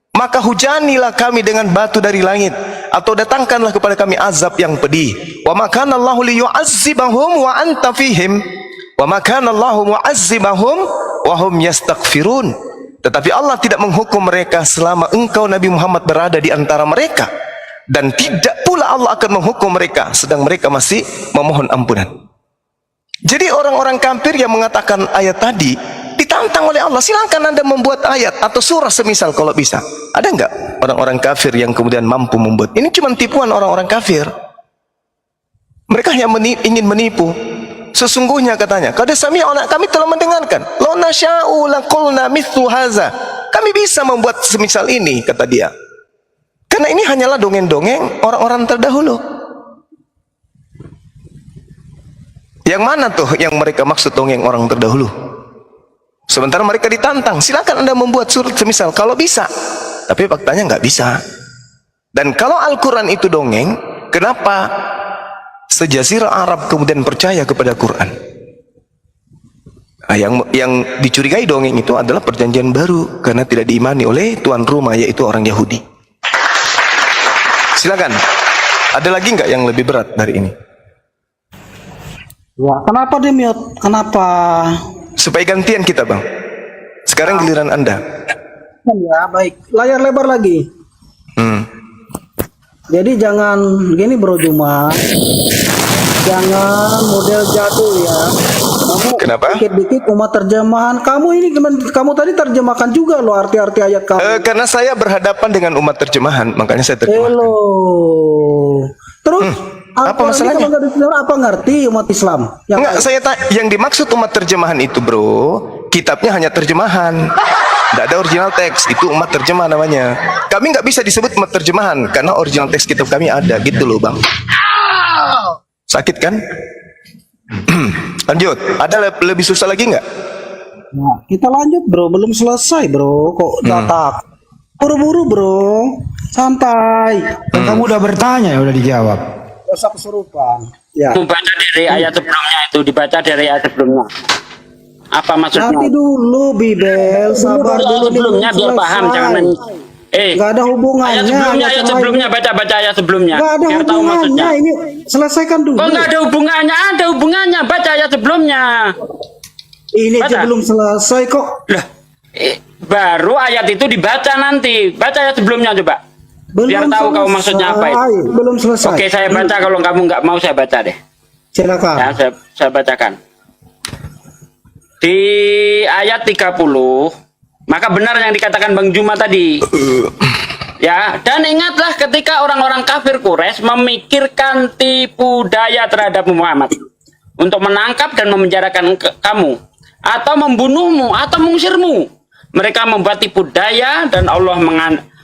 maka hujanilah kami dengan batu dari langit, atau datangkanlah kepada kami azab yang pedih. Wa ma kana Allahu liyu'azzibahum wa anta fihim wa ma kana Allahu mu'azzibahum wa hum yastaghfirun. Tetapi Allah tidak menghukum mereka selama engkau Nabi Muhammad berada di antara mereka, dan tidak pula Allah akan menghukum mereka sedang mereka masih memohon ampunan. Jadi orang-orang kafir yang mengatakan ayat tadi ditantang oleh Allah, silakan Anda membuat ayat atau surah semisal kalau bisa. Ada enggak orang-orang kafir yang kemudian mampu membuat? Ini cuma tipuan orang-orang kafir. Mereka hanya ingin menipu. Sesungguhnya katanya, kada sami'na, kami telah mendengarkan. Law nasya'u laqulna mithlu hadza. Kami bisa membuat semisal ini, kata dia. Karena ini hanyalah dongeng-dongeng orang-orang terdahulu. Yang mana tuh yang mereka maksud dongeng orang terdahulu? Sementara mereka ditantang, silakan Anda membuat surat semisal kalau bisa. Tapi faktanya nggak bisa. Dan kalau Al-Quran itu dongeng, kenapa sejazirah Arab kemudian percaya kepada Quran? Nah, yang dicurigai dongeng itu adalah perjanjian baru, karena tidak diimani oleh tuan rumah, yaitu orang Yahudi. Silakan. Ada lagi nggak yang lebih berat dari ini? Ya, kenapa Demiot? Kenapa? Supaya gantian kita, Bang. Sekarang giliran Anda. Ya, baik. Layar lebar lagi. Jadi jangan gini bro Juma. Jangan model jadul ya. Kamu Kenapa? dikit-dikit umat terjemahan. Kamu ini kamu tadi terjemahkan juga loh arti-arti ayat kamu. Karena saya berhadapan dengan umat terjemahan, makanya saya terjemahkan. Hello. Terus apa masalahnya? Kalau nggak diterjemah, apa ngerti umat Islam? Enggak, yang dimaksud umat terjemahan itu, bro, kitabnya hanya terjemahan. Tidak ada original teks, itu umat terjemah namanya. Kami nggak bisa disebut umat terjemahan karena original teks kitab kami ada, gitu loh, Bang. Sakit kan? Lanjut, ada lebih susah lagi nggak? Nah, kita lanjut bro, belum selesai bro, kok datak. Buru-buru bro, santai. Kamu udah bertanya ya udah dijawab. Dosa kesurupan. Ya. Baca dari ayat sebelumnya itu, dibaca dari ayat sebelumnya. Apa maksudnya? Nanti dulu Bibel, sabar dulu sebelumnya biar paham, jangan nggak ada hubungannya. Ayat sebelumnya, baca ayat sebelumnya. Nggak ada biar tahu maksudnya. hubungannya, ini selesaikan dulu. Oh, nggak ada hubungannya, ada hubungannya. Baca ayat sebelumnya. Ini aja belum selesai kok. Lah, baru ayat itu dibaca nanti. Baca ayat sebelumnya coba. Biar tahu kamu maksudnya apa itu. Belum selesai. Oke, saya baca, kalau kamu nggak mau saya baca deh. Silakan. Ya, saya bacakan. Di ayat 30, maka benar yang dikatakan Bang Juma tadi. Ya, dan ingatlah ketika orang-orang kafir Quraisy memikirkan tipu daya terhadap Muhammad untuk menangkap dan memenjarakan kamu, atau membunuhmu, atau mengusirmu. Mereka membuat tipu daya dan Allah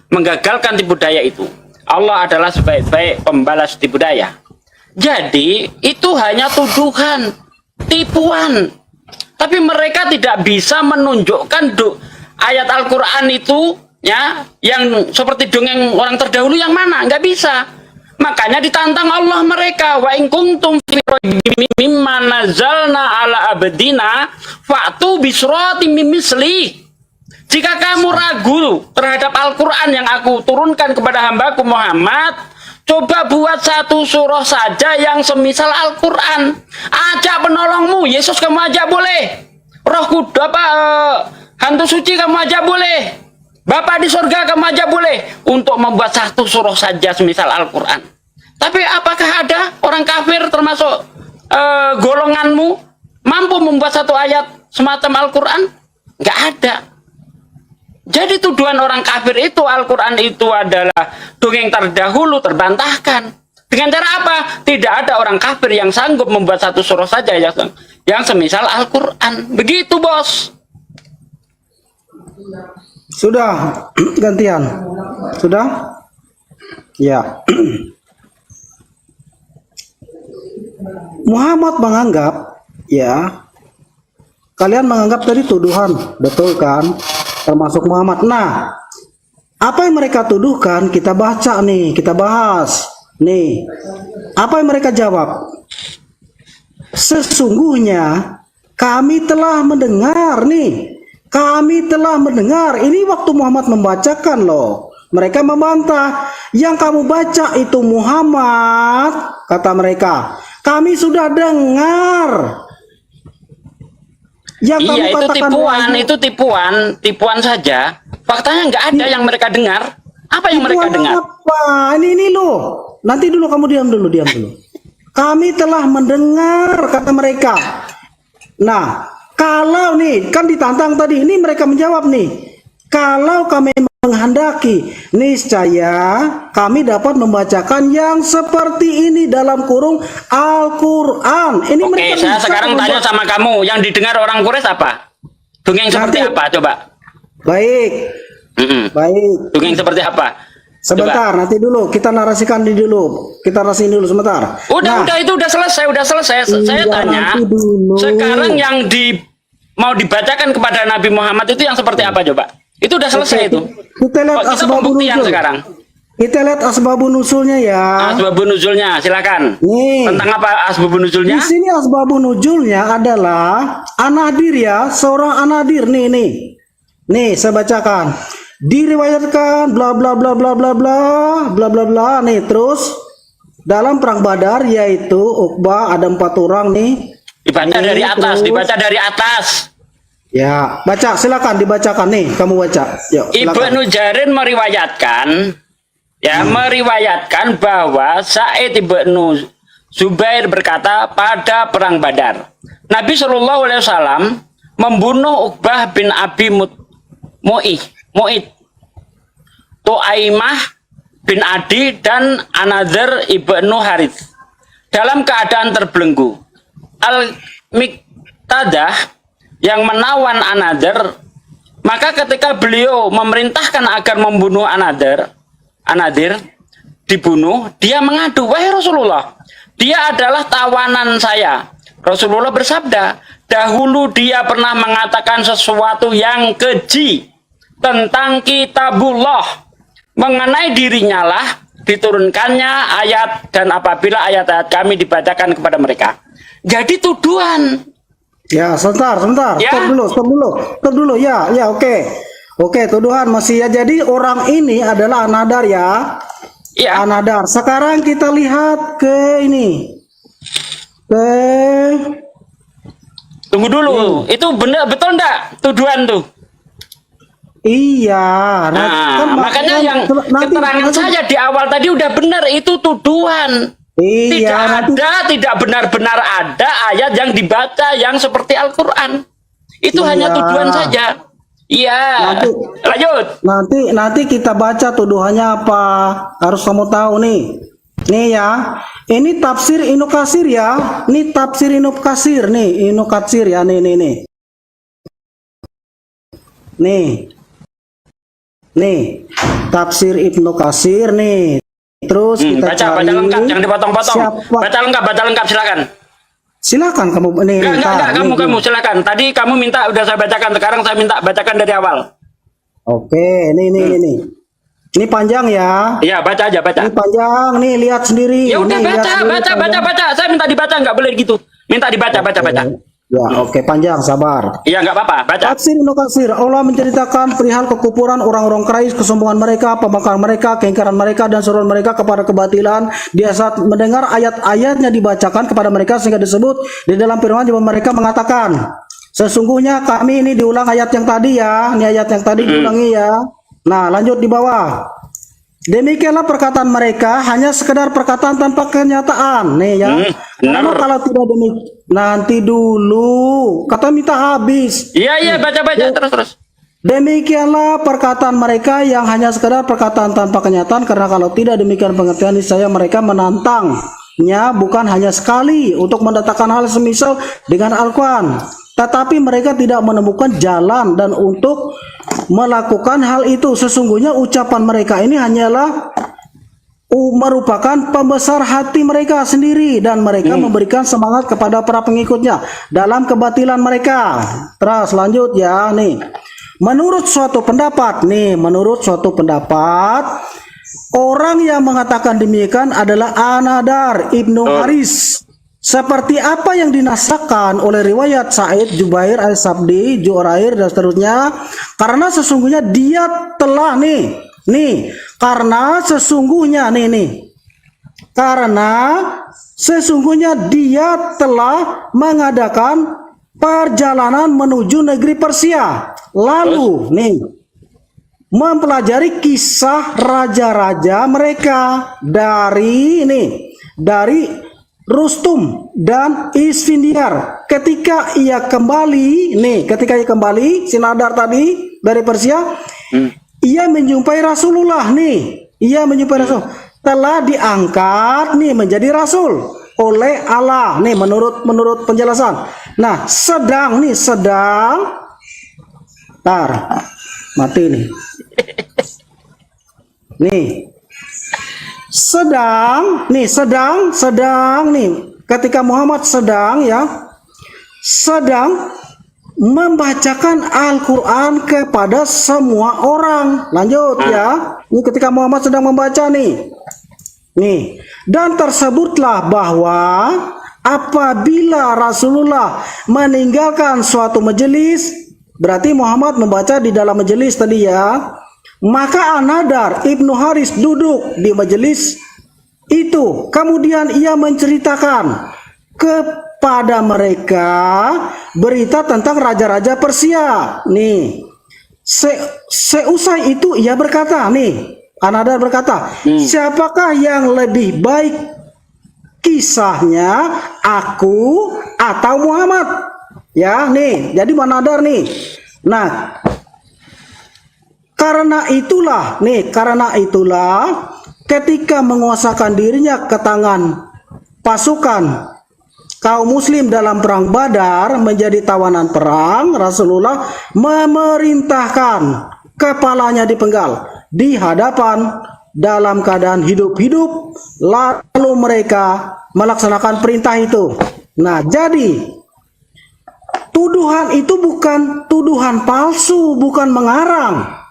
menggagalkan tipu daya itu. Allah adalah sebaik-baik pembalas tipu daya. Jadi, itu hanya tuduhan, tipuan. Tapi mereka tidak bisa menunjukkan ayat Al-Quran itu ya yang seperti dongeng orang terdahulu yang mana, nggak bisa. Makanya ditantang Allah mereka, wa in kuntum fi raibin mimma nazalna ala abdina fa'tu bi suratin min misli. Jika kamu ragu terhadap Al-Quran yang aku turunkan kepada hambaku Muhammad, coba buat satu surah saja yang semisal Al-Quran. Ajak penolongmu, Yesus kamu ajak boleh. Roh Kudus hantu suci kamu ajak boleh. Bapa di surga kamu ajak boleh untuk membuat satu surah saja semisal Al-Quran. Tapi apakah ada orang kafir termasuk golonganmu mampu membuat satu ayat semacam Al-Quran? Nggak ada. Jadi tuduhan orang kafir itu Al-Quran itu adalah dongeng terdahulu terbantahkan. Dengan cara apa? Tidak ada orang kafir yang sanggup membuat satu surah saja yang semisal Al-Quran. Begitu, bos. Sudah gantian. Sudah? Ya. Muhammad menganggap, ya, kalian menganggap tadi tuduhan, betul kan? Termasuk Muhammad. Nah, apa yang mereka tuduhkan kita baca nih, kita bahas. Nih, apa yang mereka jawab? Sesungguhnya kami telah mendengar nih. Kami telah mendengar. Ini waktu Muhammad membacakan loh. Mereka membantah. Yang kamu baca itu Muhammad, kata mereka. Kami sudah dengar. Yang Iya, kamu itu katakan tipuan saja. Faktanya nggak ada yang mereka dengar. Apa yang mereka tipuan dengar? apa? Ini loh. Nanti dulu kamu diam dulu. Kami telah mendengar, kata mereka. Nah, kalau nih, kan ditantang tadi, ini mereka menjawab nih. Kalau kami menghendaki, niscaya kami dapat membacakan yang seperti ini dalam kurung Al-Quran. Ini Oke, mereka saya bisa sekarang tanya sama kamu, yang didengar orang Quraisy apa? Dongeng seperti Nanti. apa? Coba. Baik, baik. Dongeng seperti apa? Sebentar, Coba. nanti dulu kita narasikan dulu. Kita narasiin dulu sebentar. Udah, Nah, itu udah selesai. Saya iya, tanya, nanti dulu. sekarang yang mau dibacakan kepada Nabi Muhammad itu yang seperti apa coba? Itu udah selesai itu. Kita lihat Kok kita asbabun pembuktian nuzul. sekarang. Kita lihat asbabun nuzulnya ya. Asbabun nuzulnya, silakan. Nih. Tentang apa asbabun nuzulnya? Di sini asbabun nuzulnya adalah anadir ya, seorang anadir nih. Nih, saya bacakan. Diriwayatkan bla bla bla bla bla bla bla bla bla nih, terus dalam perang Badar yaitu Uqbah ada 4 orang nih. Dibaca Nih, dari atas, terus. dibaca dari atas. Ya, baca silakan dibacakan nih, kamu baca. Yuk, silakan. Ibnu Jarir meriwayatkan bahwa Sa'id ibnu Zubair berkata pada perang Badar, Nabi Shallallahu Alaihi Wasallam membunuh Uqbah bin Abi Mu'id, Tu'aimah bin Adi dan Anadher ibnu Harith dalam keadaan terbelenggu. Al-Miqtadah yang menawan Anadher, maka ketika beliau memerintahkan agar membunuh Anadher dibunuh, dia mengadu, wahai Rasulullah, dia adalah tawanan saya. Rasulullah bersabda, dahulu dia pernah mengatakan sesuatu yang keji tentang kitabullah, mengenai dirinya lah diturunkannya ayat, dan apabila ayat-ayat kami dibacakan kepada mereka. Jadi tuduhan. Ya, sebentar. Ya. Stop dulu. Ya, Oke, tuduhan masih ya. Jadi orang ini adalah Anadar ya. Ya. Anadar. Sekarang kita lihat ke ini. Tunggu dulu. Itu benar betul enggak tuduhan tuh? Iya. Nah, makanya yang keterangan saya di awal tadi udah benar, itu tuduhan. Iya, Tidak benar-benar ada ayat yang dibaca yang seperti Al-Quran. Itu hanya tuduhan saja. Iya. Lanjut. Nanti kita baca tuduhannya apa. Harus kamu tahu nih. Nih ya. Ini tafsir Ibnu Katsir ya. Ini tafsir Ibnu Katsir nih. Ibnu Katsir ya. Nih. Tafsir Ibnu Katsir nih. Terus kita baca cari lengkap, jangan dipotong-potong. siapa- Baca lengkap silakan. Silakan kamu nih. Enggak, kamu silakan. Tadi kamu minta udah saya bacakan, sekarang saya minta bacakan dari awal. Oke, nih. Ini panjang ya. Iya, baca aja, baca. Ini panjang, nih lihat sendiri. Ya udah Nih, lihat sendiri panjang. baca. Saya minta dibaca, nggak boleh gitu. Minta dibaca, baca. Ya, oke, panjang, sabar. Iya, nggak apa-apa, baca. Tafsir Ibnu Katsir, Allah menceritakan perihal kekufuran orang-orang Quraisy, kesombongan mereka, pembangkangan mereka, keingkaran mereka, dan seruan mereka kepada kebatilan. Dia saat mendengar ayat-ayatnya dibacakan kepada mereka sehingga disebut di dalam firman bahwa mereka mengatakan, sesungguhnya kami ini diulang ayat yang tadi ya, ini ayat yang tadi diulangi ya. Nah, lanjut di bawah. Demikianlah perkataan mereka hanya sekedar perkataan tanpa kenyataan nih ya. Karena kalau tidak demikian nanti dulu kata minta habis. Iya, baca terus. Demikianlah perkataan mereka yang hanya sekedar perkataan tanpa kenyataan, karena kalau tidak demikian pengertian saya mereka menantangnya bukan hanya sekali untuk mendatangkan hal semisal dengan Al-Quran, tetapi mereka tidak menemukan jalan dan untuk melakukan hal itu. Sesungguhnya ucapan mereka ini hanyalah merupakan pembesar hati mereka sendiri dan mereka memberikan semangat kepada para pengikutnya dalam kebatilan mereka. Terus lanjut ya nih. Menurut suatu pendapat orang yang mengatakan demikian adalah Anadar Ibnu Haris. Seperti apa yang dinasahkan oleh riwayat Sa'id, Jubair, Al-Sabdi, Ju'rair dan seterusnya, karena sesungguhnya dia telah karena sesungguhnya dia telah mengadakan perjalanan menuju negeri Persia, lalu mempelajari kisah raja-raja mereka dari Rustum dan Isfindiyar. Ketika ia kembali si Nadar tadi dari Persia, ia menjumpai Rasulullah telah diangkat menjadi rasul oleh Allah menurut penjelasan. Nah, sedang ketika Muhammad sedang membacakan Al-Quran kepada semua orang. Lanjut ya. Ini ketika Muhammad sedang membaca dan tersebutlah bahwa apabila Rasulullah meninggalkan suatu majelis, berarti Muhammad membaca di dalam majelis tadi ya, maka Anadar Ibnu Haris duduk di majelis itu. Kemudian ia menceritakan kepada mereka berita tentang raja-raja Persia. Seusai itu ia berkata, Anadar berkata, siapakah yang lebih baik kisahnya, aku atau Muhammad? Ya, jadi Anadar Nah, karena itulah ketika menguasakan dirinya ke tangan pasukan kaum muslim dalam perang Badar menjadi tawanan perang, Rasulullah memerintahkan kepalanya dipenggal di hadapan dalam keadaan hidup-hidup, lalu mereka melaksanakan perintah itu. Nah, jadi tuduhan itu bukan tuduhan palsu, bukan mengarang.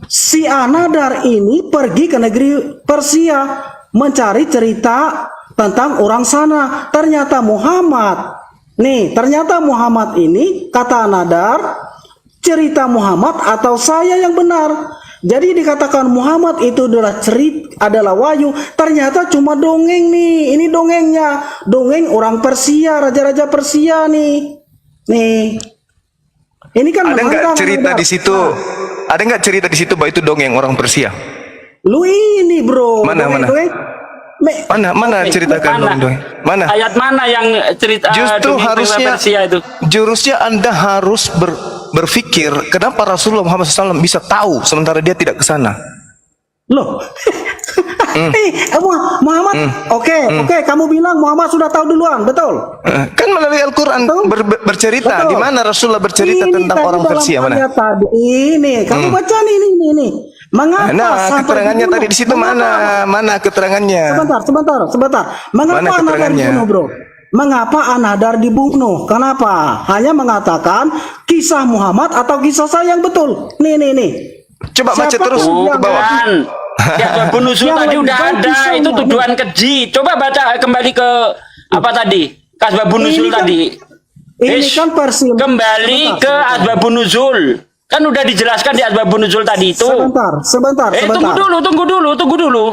Si Anadar ini pergi ke negeri Persia mencari cerita tentang orang sana. Ternyata Muhammad ini, kata Anadar, cerita Muhammad atau saya yang benar. Jadi dikatakan Muhammad itu adalah wahyu, ternyata cuma dongeng Ini dongengnya, dongeng orang Persia, raja-raja Persia Ini kan ada nggak cerita di situ? Ada nggak cerita di situ bahwa itu dongeng orang Persia? Lu ini bro. Mana? Mana ceritakan dongeng? Mana? Ayat mana yang cerita? Justru harusnya Persia itu. Jurusnya Anda harus berpikir kenapa Rasulullah Muhammad SAW bisa tahu sementara dia tidak ke sana. Loh. Muhammad, oke, kamu bilang Muhammad sudah tahu duluan, betul? Kan melalui Al-Quran bercerita, di mana Rasulullah bercerita tentang orang Persia mana? Kamu baca ini. Mengapa keterangannya tadi di situ mana keterangannya? Sebentar. Mengapa Anadar dibunuh, bro? mengapa An-Nadar dibunuh? Kenapa? Hanya mengatakan kisah Muhammad atau kisah saya yang betul. Nih. Coba baca Siapa terus yang- ke bawah. Bukan. Ya, asbabun nuzul Yang tadi lebih udah baik ada, kisah itu Muhammad. tuduhan keji. Coba baca kembali ke apa tadi? Ke asbabun nuzul Ini kan- tadi. Ini Ish, kan versi. kembali ke asbabun nuzul. Kan udah dijelaskan di asbabun nuzul tadi itu. Sebentar. Tunggu dulu.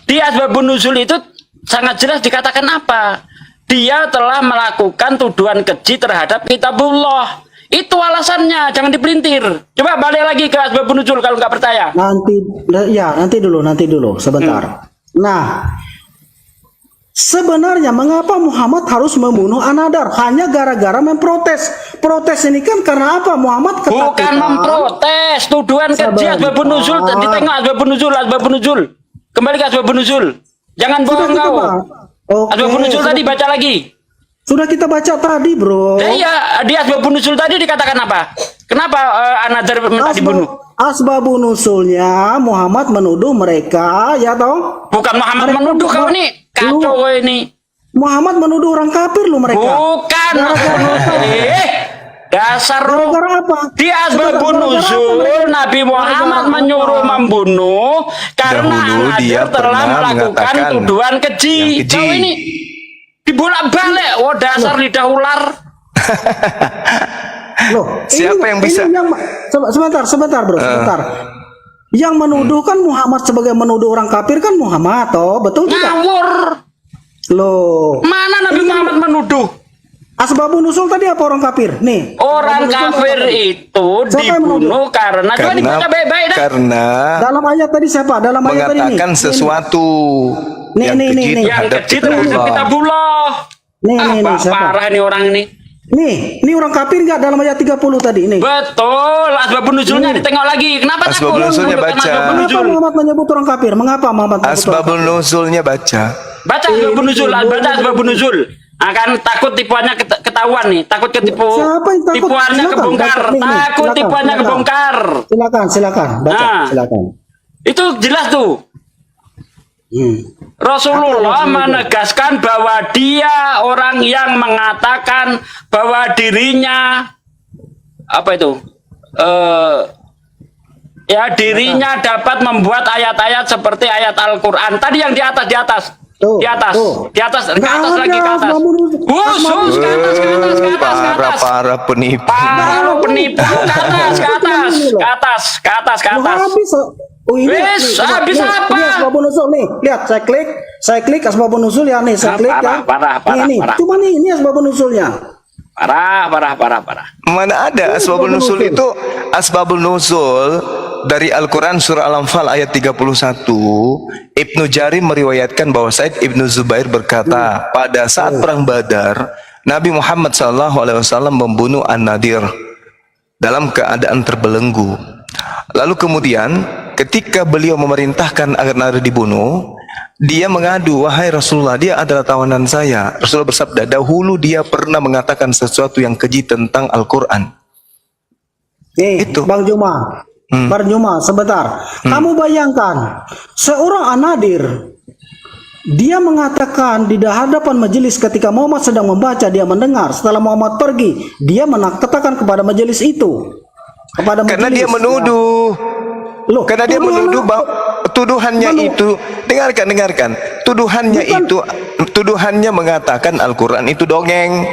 Di asbabun nuzul itu sangat jelas dikatakan apa? Dia telah melakukan tuduhan keji terhadap kitabullah. Itu alasannya, jangan dipelintir. Coba balik lagi ke asbabun nuzul kalau nggak percaya. Nanti dulu, sebentar. Nah, sebenarnya mengapa Muhammad harus membunuh An-Nadar? Hanya gara-gara memprotes. Protes ini kan karena apa? Muhammad Bukan ketakutan. memprotes, tuduhan keji asbabun nuzul. Ditengok asbabun nuzul. Kembali ke asbabun nuzul. Jangan bohong kita kau. bahas. Oke, Asbabun nuzul tadi baca lagi. Sudah kita baca tadi, bro. Iya, di asbabun nuzul tadi dikatakan apa? Kenapa An-Nadar minta dibunuh? Asbabun nuzulnya Muhammad menuduh mereka, ya toh? Bukan Muhammad Mereka menuduh kau nih. Kacau kau ini. Muhammad menuduh orang kafir lu mereka. Bukan. Dasar lu. Gara-gara apa? Di asbabun nuzul Nabi Muhammad menyuruh membunuh karena Dahulu dia An-Nadar telah pernah melakukan mengatakan tuduhan keji. yang keji. Kau ini dibolak-balik. Oh, dasar lidah ular. Loh, Siapa yang bisa? Sebentar, bro, sebentar. Yang menuduh kan Muhammad sebagai menuduh orang kafir kan Muhammad, toh, betul tidak? Ngawur. Loh, Mana Nabi Muhammad menuduh? asbabun nuzul tadi apa orang kafir? Nih, Orang asbabun nuzul kafir apa tadi? itu Siapa yang dibunuh karena coba dibaca baik-baik dah. Karena Dalam ayat tadi siapa? Dalam ayat tadi nih. mengatakan sesuatu Nih, yang nih, keji nih, nih. Yang terhadap kecil terhadap kitabullah. kitabullah. Nih, Apa siapa? parah nih orang ini. Nih orang kafir nggak dalam ayat 30 tadi? Nih. Betul, asbabun nuzulnya ditengok lagi. Kenapa Asbabun takut? nuzulnya Menunjukkan baca. asbabun Kenapa nuzul. Muhammad menyebut orang kafir? Mengapa Muhammad menyebut orang Asbabul nuzulnya baca. Baca asbabun nuzul, baca asbabun nuzul. Akan takut tipuannya ketahuan nih, takut ketipu. Siapa yang takut? Tipuannya Silakan, kebongkar, baca. Nih, takut silakan, tipuannya silakan. kebongkar. Silakan, baca, Nah. silakan. Itu jelas tuh. Rasulullah menegaskan bahwa dia orang yang mengatakan bahwa dirinya apa itu? Ya dirinya dapat membuat ayat-ayat seperti ayat Al-Qur'an. Tadi yang di atas. Tuh, Di atas, tuh. ke atas Nggak lagi ke ada atas. asbabun nuzul. Khusus ke atas. Para penipu. Para penipu ke atas. Loh, habis. Oh, ini. Wes, nih, habis nih, apa? Ini asbabun nuzul nih. Lihat, saya klik asbabun nuzul ya nih, saya klik ya. Parah. Nih. Cuma nih, ini asbabun nuzulnya. Parah. Mana ada asbabul nuzul itu? Asbabul nuzul dari Al-Quran surah Al-Anfal ayat 31, Ibnu Jarir meriwayatkan bahwa Said Ibnu Zubair berkata, pada saat perang Badar, Nabi Muhammad SAW membunuh An-Nadir dalam keadaan terbelenggu. Lalu kemudian ketika beliau memerintahkan agar Nadir dibunuh, dia mengadu, wahai Rasulullah, dia adalah tawanan saya. Rasulullah bersabda, dahulu dia pernah mengatakan sesuatu yang keji tentang Al-Quran. Nih, Itu. Bang Juma. Bang Juma, sebentar. Kamu bayangkan, seorang An-Nadir, dia mengatakan di hadapan majelis ketika Muhammad sedang membaca, dia mendengar. Setelah Muhammad pergi, dia katakan kepada majelis itu. Karena dia menuduh. Loh, Karena dia menuduh bahwa tuduhannya itu, dengarkan. Tuduhannya mengatakan Al-Quran itu dongeng.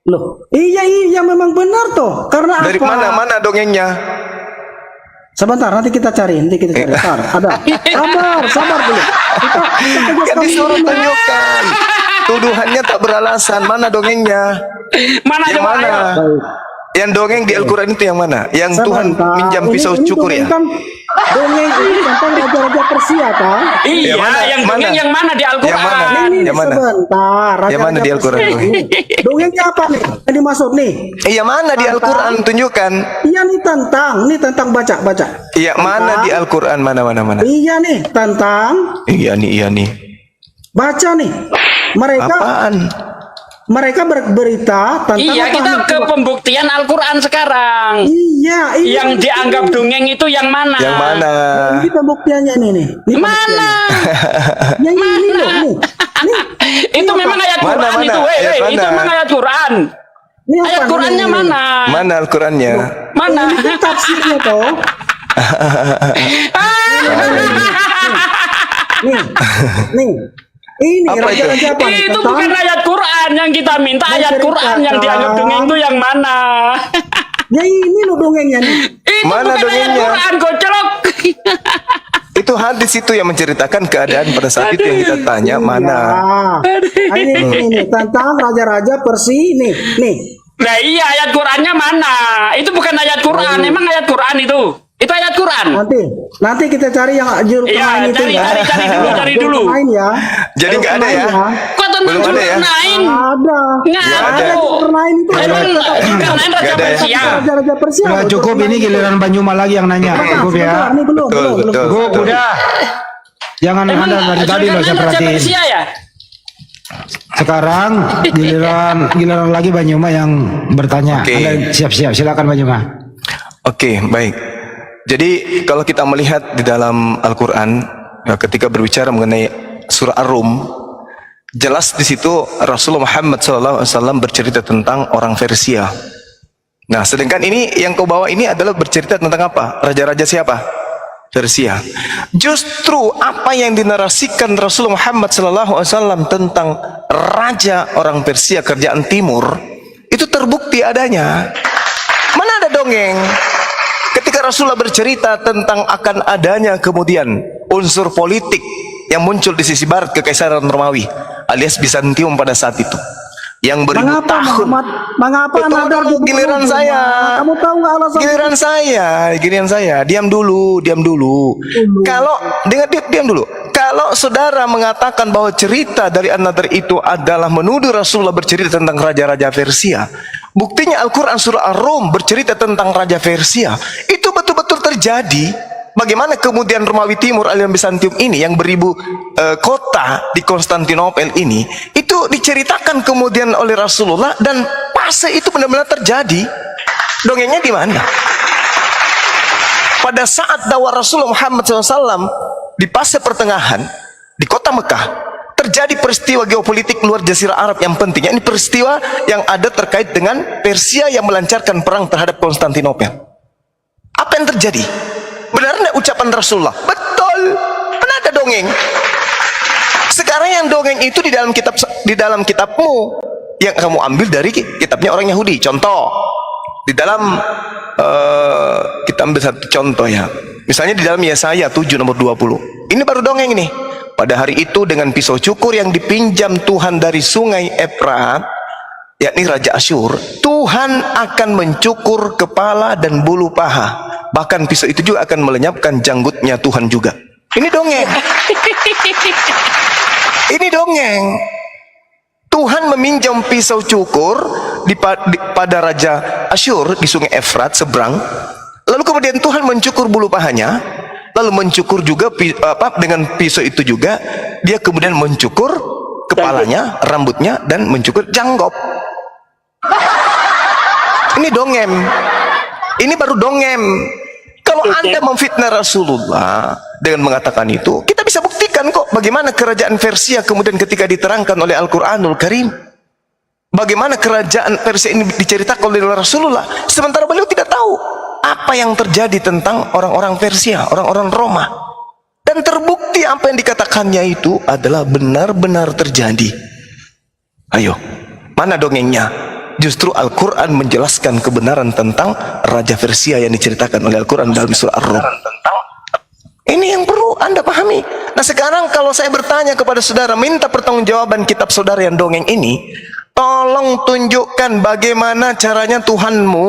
Loh, iya memang benar toh. Karena Dari apa? mana dongengnya? Sebentar, nanti kita cari. Bentar, ada. Sabar dulu. Kita Kan disuruh tunjukkan. Tuduhannya tak beralasan. Mana dongengnya? Mana Yang coba? mana? Baik. Yang dongeng di Al-Quran itu yang mana? Yang Tuhan Sebentar. pinjam pisau Ini cukur dongeng ya? kan, dongeng ini tentang raja-raja Persia kan? Iya, yang dongeng yang mana di Al-Quran? Yang mana? Ini Yang mana? sebentar. Yang mana di Al-Quran? Dongengnya apa nih? Yang dimaksud nih? Iya mana di Al-Quran? Tunjukkan. Iya nih tentang baca. Iya mana di Al-Quran? Mana? Iya nih tentang Iya nih. baca nih. Apaan? Mereka berberita tentang Iya, apa kita nih? ke pembuktian Al-Quran sekarang. Iya. Yang dianggap dongeng itu yang mana? Yang mana? Ini pembuktiannya nih. Ini Mana? pembuktiannya. Yang ini loh nih. Itu memang ayat Mana Quran itu? Ayat Itu mana? emang ayat Quran. Ini apa Ayat nih? Qurannya mana? Mana Al-Qurannya? Mana? Ini tafsirnya toh. Nih. Ini Apa itu? raja-raja apa nih? Itu Tentang- bukan ayat Quran yang kita minta. Ayat Quran yang dianggap dongeng itu yang mana? Ya ini lo dongengnya nih. Itu Mana bukan ayat dongengnya? Quran, gocok. Itu hadis itu yang menceritakan keadaan pada saat itu yang kita tanya mana. Ya. Ini tentang raja-raja Persia nih. Nah iya, ayat Qurannya mana? Itu bukan ayat Quran. Emang ayat Quran itu? Itu ayat Quran. Nanti kita cari yang juru Iya, pemain itu cari, ya. cari dulu. Juru pemain ya. Jadi nggak ada ya? Kok tentang Belum ada ya? Zulkarnain? Ada. Nggak ada. Juru pemain itu. Emang Zulkarnain Raja Nggak ada ya? Persia. Raja-raja Persia. Udah cukup, ini giliran Banyuma lagi yang nanya. Cukup ya. Ini belum. Betul. Cukup, udah. Jangan Emang Anda dari tadi loh saya Zulkarnain Raja perhatiin. Persia ya? Sekarang giliran lagi Banyuma yang bertanya. Oke. Anda siap-siap, silakan Banyuma. Oke, baik. Jadi kalau kita melihat di dalam Al-Quran, ya, ketika berbicara mengenai surah Ar-Rum, jelas di situ Rasulullah Muhammad SAW bercerita tentang orang Persia. Nah, sedangkan ini yang kau bawa ini adalah bercerita tentang apa? Raja-raja siapa? Persia. Justru apa yang dinarasikan Rasulullah Muhammad SAW tentang raja orang Persia kerajaan timur itu terbukti adanya. Mana ada dongeng? Ketika Rasulullah bercerita tentang akan adanya kemudian unsur politik yang muncul di sisi barat Kekaisaran Romawi alias Bizantium pada saat itu yang beribu Mengapa tahun. Muhammad? Mengapa Betul, Anda dulu, giliran saya. Kamu tahu nggak alasan? Giliran saya. Diam dulu. Kalau diam dulu. Kalau saudara mengatakan bahwa cerita dari An-Nadhr itu adalah menuduh Rasulullah bercerita tentang raja-raja Persia, buktinya Al-Quran surah Ar-Rum bercerita tentang raja Persia. Itu betul-betul terjadi. Bagaimana kemudian Romawi Timur alias Bizantium ini yang beribu kota di Konstantinopel ini itu diceritakan kemudian oleh Rasulullah dan fase itu benar-benar terjadi. Dongengnya di mana? Pada saat dakwah Rasulullah Muhammad SAW di fase pertengahan di kota Mekah terjadi peristiwa geopolitik luar Jazirah Arab yang penting. Ini peristiwa yang ada terkait dengan Persia yang melancarkan perang terhadap Konstantinopel. Apa yang terjadi? Benar enggak ucapan Rasulullah? Betul. Mana ada dongeng? Sekarang yang dongeng itu di dalam kitabmu yang kamu ambil dari kitabnya orang Yahudi. Contoh di dalam kita ambil satu contoh ya. Misalnya di dalam Yesaya 7 nomor 20. Ini baru dongeng ini. Pada hari itu dengan pisau cukur yang dipinjam Tuhan dari sungai Efrat, yakni Raja Asyur, Tuhan akan mencukur kepala dan bulu paha. Bahkan pisau itu juga akan melenyapkan janggutnya Tuhan juga. Ini dongeng. Ini dongeng. Tuhan meminjam pisau cukur pada Raja Asyur di sungai Efrat seberang. Lalu kemudian Tuhan mencukur bulu pahanya. Lalu mencukur juga dengan pisau itu juga dia kemudian mencukur kepalanya, rambutnya, dan mencukur janggut. Ini dongeng. Ini baru dongeng. Kalau Anda memfitnah Rasulullah dengan mengatakan itu, kita bisa buktikan kok bagaimana kerajaan Persia kemudian ketika diterangkan oleh Al-Quranul Karim. Bagaimana kerajaan Persia ini diceritakan oleh Rasulullah, sementara beliau tidak tahu apa yang terjadi tentang orang-orang Persia, orang-orang Roma. Dan terbukti apa yang dikatakannya itu adalah benar-benar terjadi. Ayo, mana dongengnya? Justru Al-Quran menjelaskan kebenaran tentang Raja Persia yang diceritakan oleh Al-Quran dalam surah Ar-Rum. Ini yang perlu Anda pahami. Nah sekarang kalau saya bertanya kepada saudara, minta pertanggungjawaban kitab saudara yang dongeng ini, tolong tunjukkan bagaimana caranya Tuhanmu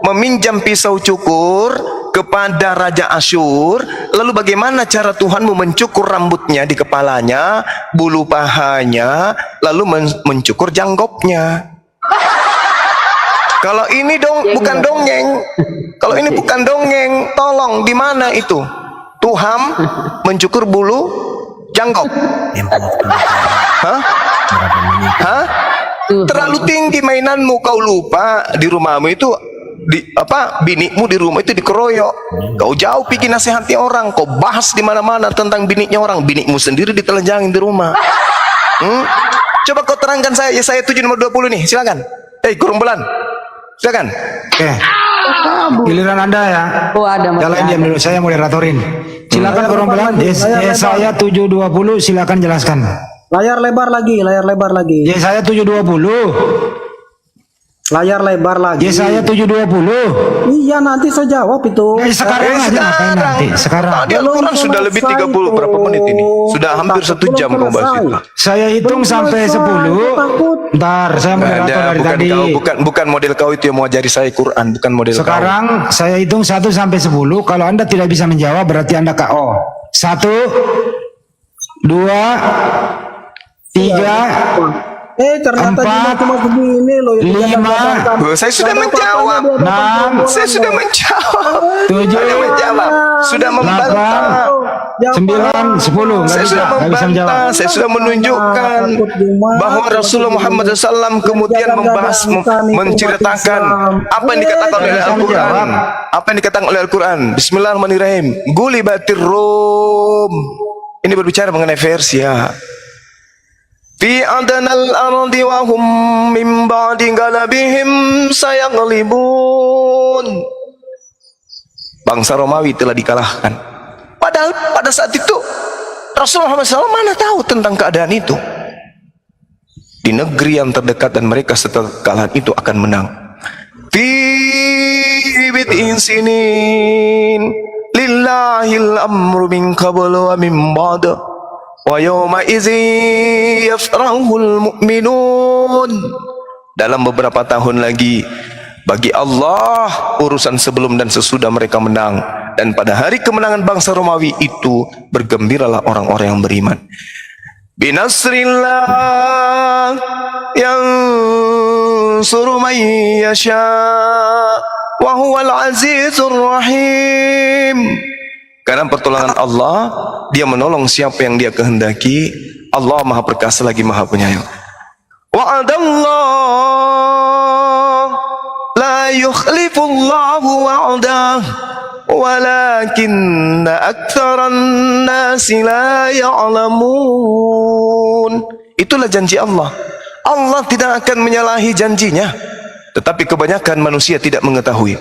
meminjam pisau cukur kepada Raja Asyur, lalu bagaimana cara Tuhanmu mencukur rambutnya di kepalanya, bulu pahanya, lalu mencukur janggoknya. Kalau ini bukan dongeng. Kalau ini bukan dongeng, tolong di mana itu? Tuhan mencukur bulu jangkok. Hah? Hah? Terlalu tinggi mainanmu, kau lupa di rumahmu itu binikmu di rumah itu dikeroyok. Kau jauh pergi nasihati orang, kau bahas di mana-mana tentang biniknya orang, binikmu sendiri ditelanjangin di rumah. Coba kau terangkan saya 7 nomor 20 nih, silakan. Kurung bulan. Silakan. Oke. Giliran Anda ya. Oh, ada Mas. Jalan diam dulu, saya moderatorin. Silakan Kurung Bulan. Saya 720, silakan jelaskan. Layar lebar lagi, layar lebar lagi. Saya 720. Layar lebar lagi. Saya 720. Iya, nanti saya jawab itu. Sekarang aja ngapain nanti? Sekarang. Tadi Al-Quran sudah lebih 30 berapa menit ini? Sudah hampir 1 jam kau bahas itu. Saya hitung sampai 10. Ntar, saya moderator dari tadi. Bukan model kau itu yang mau ajari saya Quran, bukan model Sekarang saya hitung 1 sampai 10. Kalau Anda tidak bisa menjawab berarti Anda KO. 1, 2, 3. Ternyata 4, cuma begini loh. 5. Saya sudah menjawab. 6. Saya sudah menjawab. 7. Sudah membantah. 9, 10. Saya sudah membantah. Saya sudah menunjukkan bahwa Rasulullah Muhammad SAW kemudian membahas, menceritakan apa yang dikatakan oleh Al-Quran. Apa yang dikatakan oleh Al-Quran. Bismillahirrahmanirrahim. Gulibatir Rum. Ini berbicara mengenai Persia. Fi adanal ardi wa hum min ba'di galabihim sayaglibun. Bangsa Romawi telah dikalahkan. Padahal pada saat itu Rasulullah SAW mana tahu tentang keadaan itu. Di negeri yang terdekat dan mereka setelah kekalahan itu akan menang. Fi bid'in sinin lillahil amru min qablu wa min ba'du. Wa yawma idzi yafrahul mu'minun. Dalam beberapa tahun lagi bagi Allah urusan sebelum dan sesudah mereka menang, dan pada hari kemenangan bangsa Romawi itu bergembiralah orang-orang yang beriman. Binasrillah yang suruh man yasha wa huwal azizur rahim. Karena pertolongan Allah, dia menolong siapa yang dia kehendaki. Allah Maha Perkasa lagi Maha Penyayang. Wa'adallah la yukhlifullahu wa'adah walakinna aktsaran nasi la ya'lamun. Itulah janji Allah. Allah tidak akan menyalahi janjinya, tetapi kebanyakan manusia tidak mengetahui.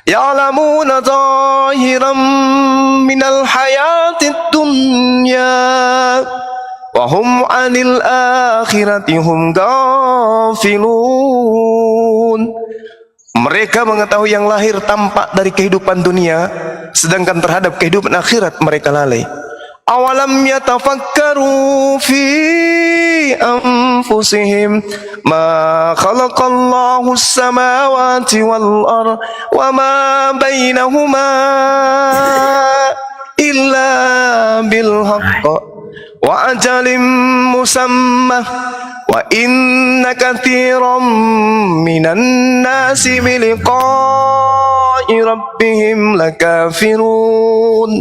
Ya'lamuna zahiran minal hayatid dunya wa hum 'anil akhirati hum ghafilun. Mereka mengetahui yang lahir tampak dari kehidupan dunia, sedangkan terhadap kehidupan akhirat mereka lalai. Awalam yatafakkaru fi anfusihim ma khalaqallahu as-samawati wal ardh wa ma bainahuma illa bil haqq wa ajalin musammah wa inna katsiran minan nasi bi liqa'i rabbihim lakafirun.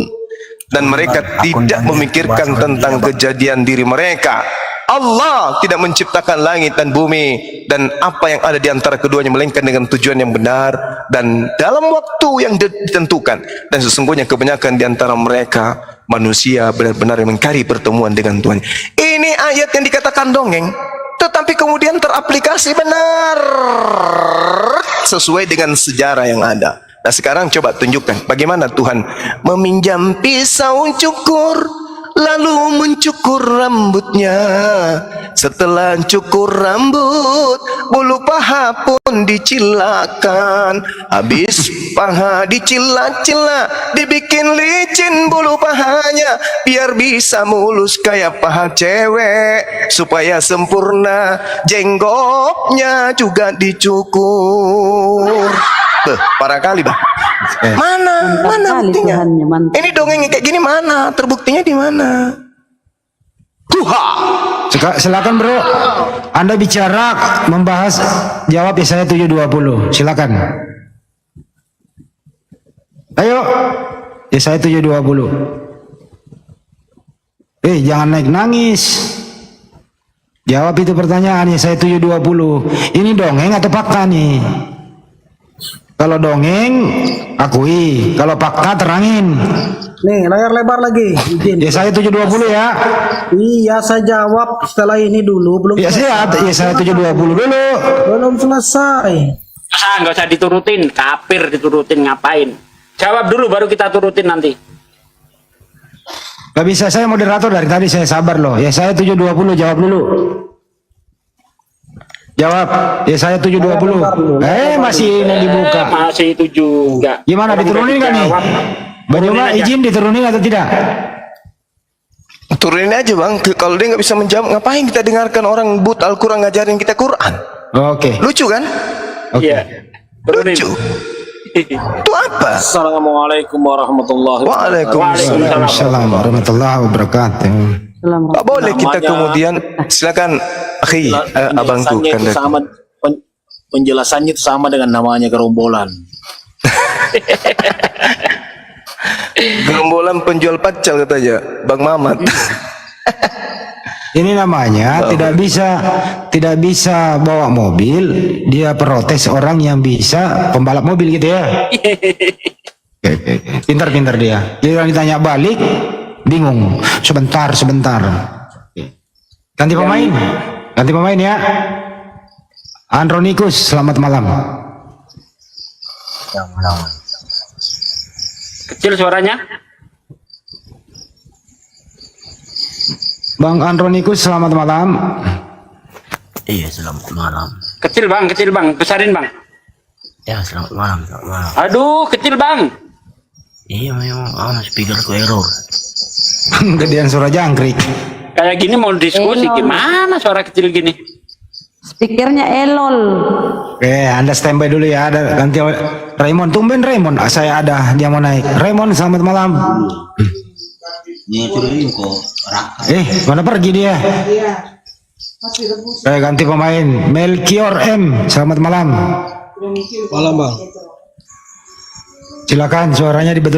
Dan mereka tidak memikirkan tentang kejadian diri mereka. Allah tidak menciptakan langit dan bumi dan apa yang ada di antara keduanya, melainkan dengan tujuan yang benar dan dalam waktu yang ditentukan. Dan sesungguhnya kebanyakan di antara mereka manusia benar-benar yang mengingkari pertemuan dengan Tuhan. Ini ayat yang dikatakan dongeng, tetapi kemudian teraplikasi benar sesuai dengan sejarah yang ada. Nah sekarang coba tunjukkan bagaimana Tuhan meminjam pisau cukur lalu mencukur rambutnya. Setelah cukur rambut, bulu paha pun dicilakan. Habis paha dicila-cila, dibikin licin bulu pahanya biar bisa mulus kayak paha cewek. Supaya sempurna jenggotnya juga dicukur. Parah kali, Bang. Mana buktinya? Ini dongeng kayak gini mana? Terbuktinya di mana? Tuha. Silakan bro, Anda bicara membahas jawab Yesaya 7:20. Silakan. Ayo, Yesaya 7:20. Jangan naik nangis. Jawab itu pertanyaan Yesaya 7:20. Ini dongeng atau fakta nih? Kalau dongeng, akui. Kalau fakta, terangin. Nih, layar lebar lagi. Izin. Ya saya 720 ya. Iya, saya jawab setelah ini dulu. Belum Ya selesai. saya 720 dulu. Belum selesai. Nggak usah diturutin, kafir diturutin ngapain? Jawab dulu baru kita turutin nanti. Gak bisa, saya moderator dari tadi, saya sabar loh. Ya saya 720, jawab dulu. Jawab. Ya saya 720. Masih ini dibuka. Masih itu juga. Gimana, diturunin nggak nih? Bang Juma izin diturunin atau tidak? Turunin aja bang. Kalau dia nggak bisa menjawab, ngapain kita dengarkan orang but Al-Quran ngajarin kita Quran? Oke. Lucu kan? Oke. Iya. Turunin. Lucu. Itu apa? Assalamualaikum warahmatullahi Waalaikumsalam warahmatullahi wabarakatuh. Tak boleh kita kemudian silakan akhi, abangku Penjelasannya itu kan. sama, penjelasannya itu sama dengan namanya gerombolan. Gerombolan penjual pacal katanya, Bang Mamat. Ini namanya tidak bisa bawa mobil, dia protes orang yang bisa pembalap mobil gitu ya. Pintar-pintar dia. Dia ditanya balik, bingung. Sebentar. Ganti pemain ya. Andronikus, selamat malam. Kecil suaranya. Bang Andronikus, selamat malam. Iya, selamat malam. Kecil bang, besarin bang. Ya, selamat malam. Aduh, kecil bang. Iya, memang speakerku error. Gedean suara jangkrik. Kayak gini mau diskusi gimana suara kecil gini? Speakernya elol. Oke, Anda standby dulu ya. Ada ganti Raymond. Tumben Raymond. Saya ada, dia mau naik. Raymond, selamat malam. Mana pergi dia? Saya ganti pemain. Melchior M, selamat malam. Malam bang. Silakan suaranya dibetul.